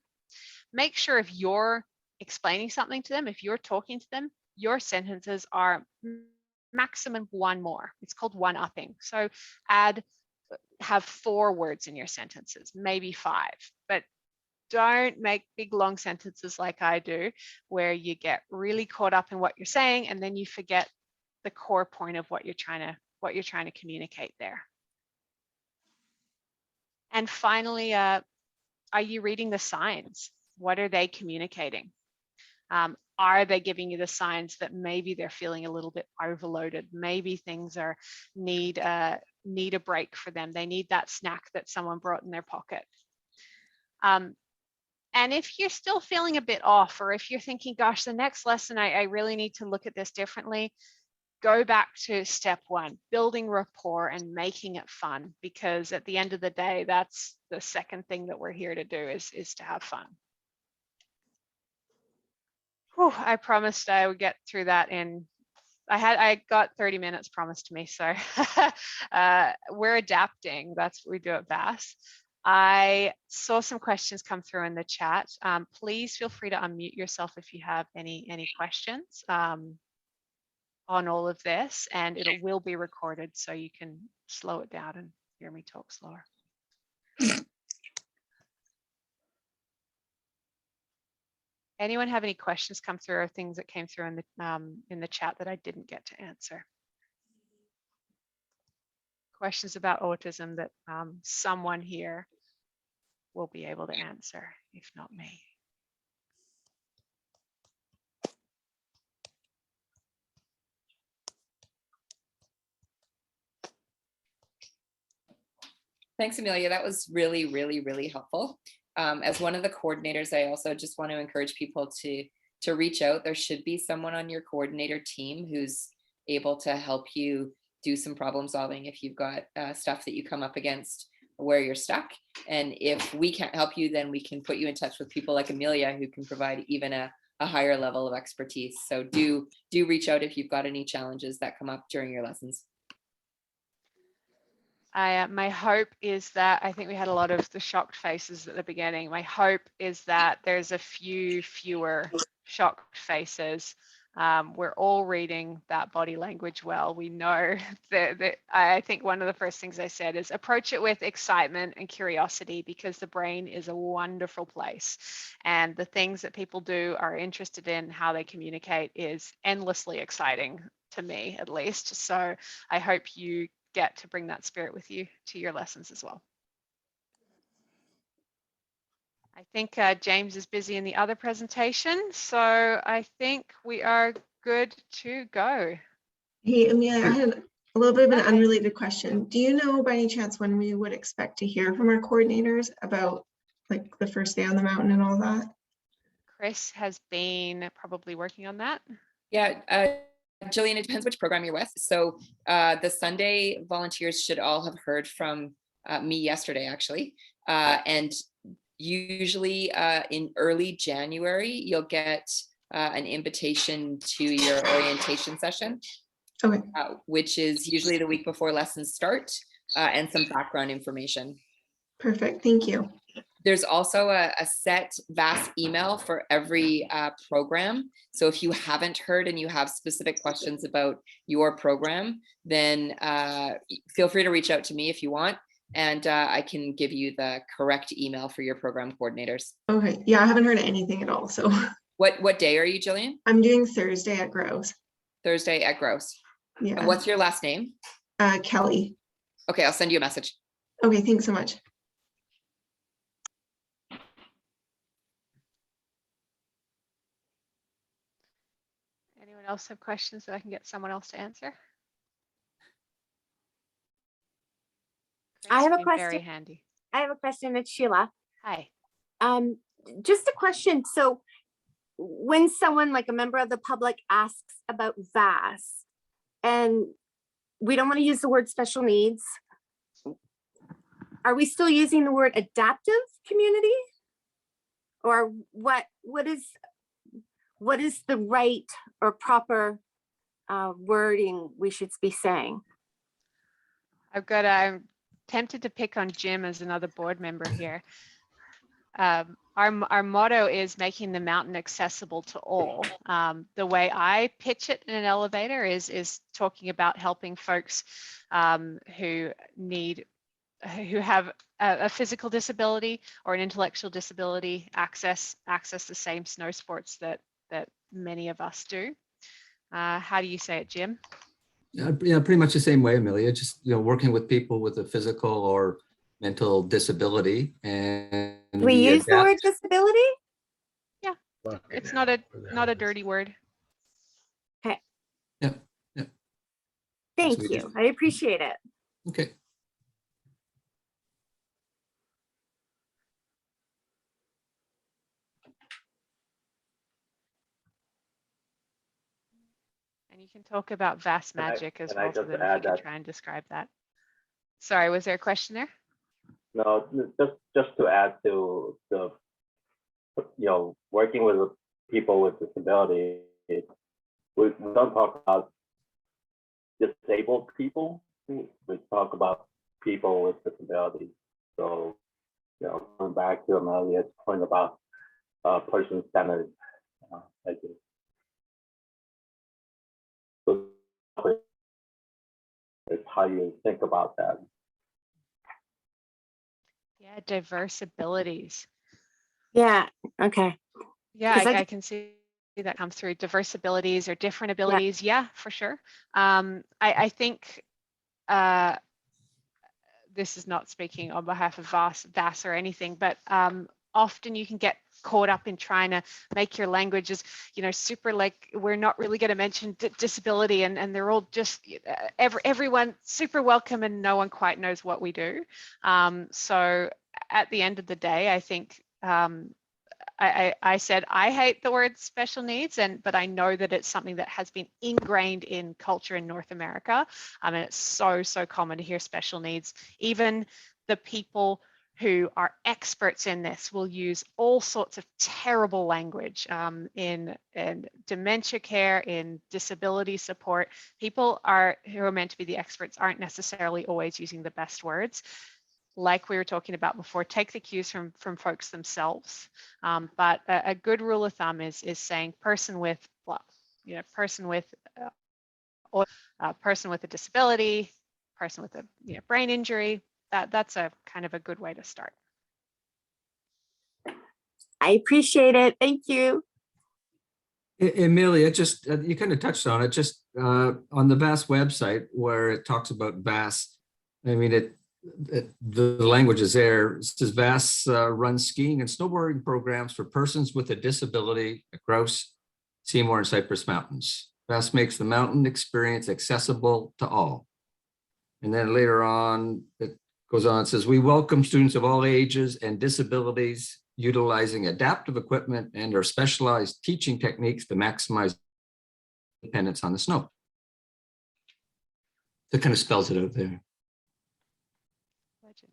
make sure if you're explaining something to them, if you're talking to them, your sentences are maximum 1 more. It's called one-upping. So have 4 words in your sentences, maybe 5, but don't make big long sentences like I do, where you get really caught up in what you're saying and then you forget the core point of what you're trying to communicate there. And finally, are you reading the signs? What are they communicating? Are they giving you the signs that maybe they're feeling a little bit overloaded? Maybe things need a break for them. They need that snack that someone brought in their pocket. And if you're still feeling a bit off, or if you're thinking, gosh, the next lesson, I really need to look at this differently, go back to step one, building rapport and making it fun, because at the end of the day, that's the second thing that we're here to do, is to have fun. Whew, I promised I would get through that I got 30 minutes promised to me, so we're adapting. That's what we do at VASS. I saw some questions come through in the chat. Please feel free to unmute yourself if you have any questions on all of this, and it will be recorded so you can slow it down and hear me talk slower. Anyone have any questions come through, or things that came through in the chat that I didn't get to answer? Questions about autism that someone here will be able to answer, if not me. Thanks, Amelia. That was really, really, really helpful. As one of the coordinators, I also just want to encourage people to reach out. There should be someone on your coordinator team who's able to help you do some problem solving if you've got stuff that you come up against where you're stuck. And if we can't help you, then we can put you in touch with people like Amelia, who can provide even a higher level of expertise. So do reach out if you've got any challenges that come up during your lessons. My hope is that, I think we had a lot of the shocked faces at the beginning. My hope is that there's a fewer shocked faces. We're all reading that body language well. We know that I think one of the first things I said is approach it with excitement and curiosity, because the brain is a wonderful place. And the things that people do are interested in, how they communicate, is endlessly exciting to me, at least. So I hope you get to bring that spirit with you to your lessons as well. I think James is busy in the other presentation, so I think we are good to go. Hey, Amelia, I had a little bit of an unrelated question. Do you know by any chance when we would expect to hear from our coordinators about like the first day on the mountain and all that? Chris has been probably working on that. Yeah, Jillian, it depends which program you're with. So the Sunday volunteers should all have heard from me yesterday, actually. And usually in early January, you'll get an invitation to your orientation session, okay. Which is usually the week before lessons start, and some background information. Perfect, thank you. There's also a set VASS email for every program. So if you haven't heard and you have specific questions about your program, then feel free to reach out to me if you want, and I can give you the correct email for your program coordinators. Okay, yeah, I haven't heard anything at all, so. What day are you, Jillian? I'm doing Thursday at Groves. Thursday at Groves. Yeah. And what's your last name? Kelly. Okay, I'll send you a message. Okay, thanks so much. Anyone else have questions that I can get someone else to answer? I have a Very question. handy. I have a question. It's Sheila. Hi. Just a question. So when someone like a member of the public asks about VASS, and we don't want to use the word special needs, are we still using the word adaptive community? Or what is the right or proper wording we should be saying? I'm tempted to pick on Jim as another board member here. Our motto is making the mountain accessible to all. The way I pitch it in an elevator is talking about helping folks who have a physical disability or an intellectual disability access the same snow sports that many of us do. How do you say it, Jim? Yeah, pretty much the same way, Amelia. Just working with people with a physical or mental disability, and We use the word disability? Yeah, it's not a dirty word. Okay. Yeah. Yeah. Thank we you. just- I appreciate it. Okay. And you can talk about VASS magic as can I well, so just then add if you can that- try and describe that. Sorry, was there a question there? No, just to add to the, working with people with disabilities, we don't talk about disabled people. We talk about people with disabilities. So, going back to Amelia's point about person-centered, I think. So it's how you think about that. Yeah, diverse abilities. Yeah. Okay. Yeah, 'Cause I can see that come through. Diverse abilities or different abilities. Yeah, for sure. I think this is not speaking on behalf of VASS or anything, but often you can get caught up in trying to make your languages, super like we're not really going to mention disability, and they're all just everyone super welcome, and no one quite knows what we do. So at the end of the day, I think I said I hate the word special needs, but I know that it's something that has been ingrained in culture in North America. And it's so common to hear special needs. Even the people who are experts in this will use all sorts of terrible language in dementia care, in disability support. People who are meant to be the experts aren't necessarily always using the best words. Like we were talking about before, take the cues from folks themselves. But a good rule of thumb is saying person with, person with a disability, person with a brain injury. That's a kind of a good way to start. I appreciate it. Thank you. Amelia, just you kind of touched on it, just on the VASS website where it talks about VASS. I mean, the language is there. It says VASS runs skiing and snowboarding programs for persons with a disability at Grouse, Seymour, and Cypress Mountains. VASS makes the mountain experience accessible to all. And then later on, it goes on, it says, we welcome students of all ages and disabilities utilizing adaptive equipment and our specialized teaching techniques to maximize dependence on the snow. That kind of spells it out there. Legend.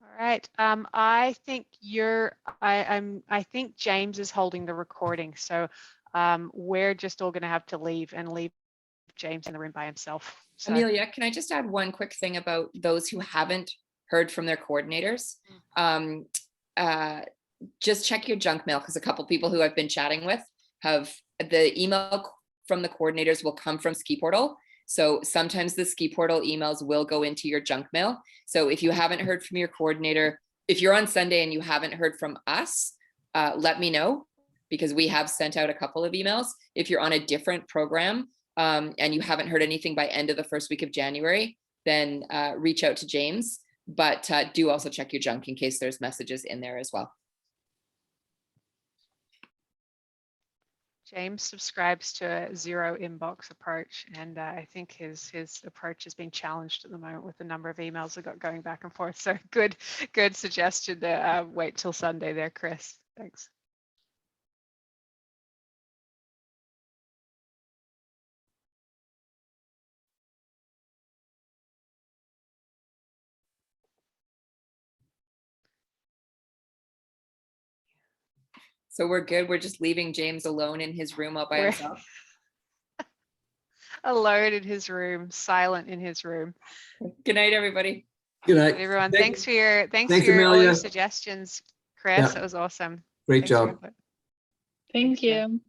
All right. I think I think James is holding the recording, so we're just all going to have to leave James in the room by himself. So. Amelia, can I just add one quick thing about those who haven't heard from their coordinators? Just check your junk mail, because a couple people who I've been chatting with have the email from the coordinators will come from Ski Portal. So sometimes the Ski Portal emails will go into your junk mail. So if you haven't heard from your coordinator, if you're on Sunday and you haven't heard from us, let me know, because we have sent out a couple of emails. If you're on a different program and you haven't heard anything by end of the first week of January, then reach out to James, but do also check your junk in case there's messages in there as well. James subscribes to a zero inbox approach, and I think his approach is being challenged at the moment with the number of emails that got going back and forth. So good suggestion to wait till Sunday there, Chris. Thanks. So we're good. We're just leaving James alone in his room all by himself. Alone in his room, silent in his room. Good night, everybody. Good night, everyone. Thanks For all your suggestions, Chris. Yeah. That was awesome. Great Thanks for your job. input. Thank you.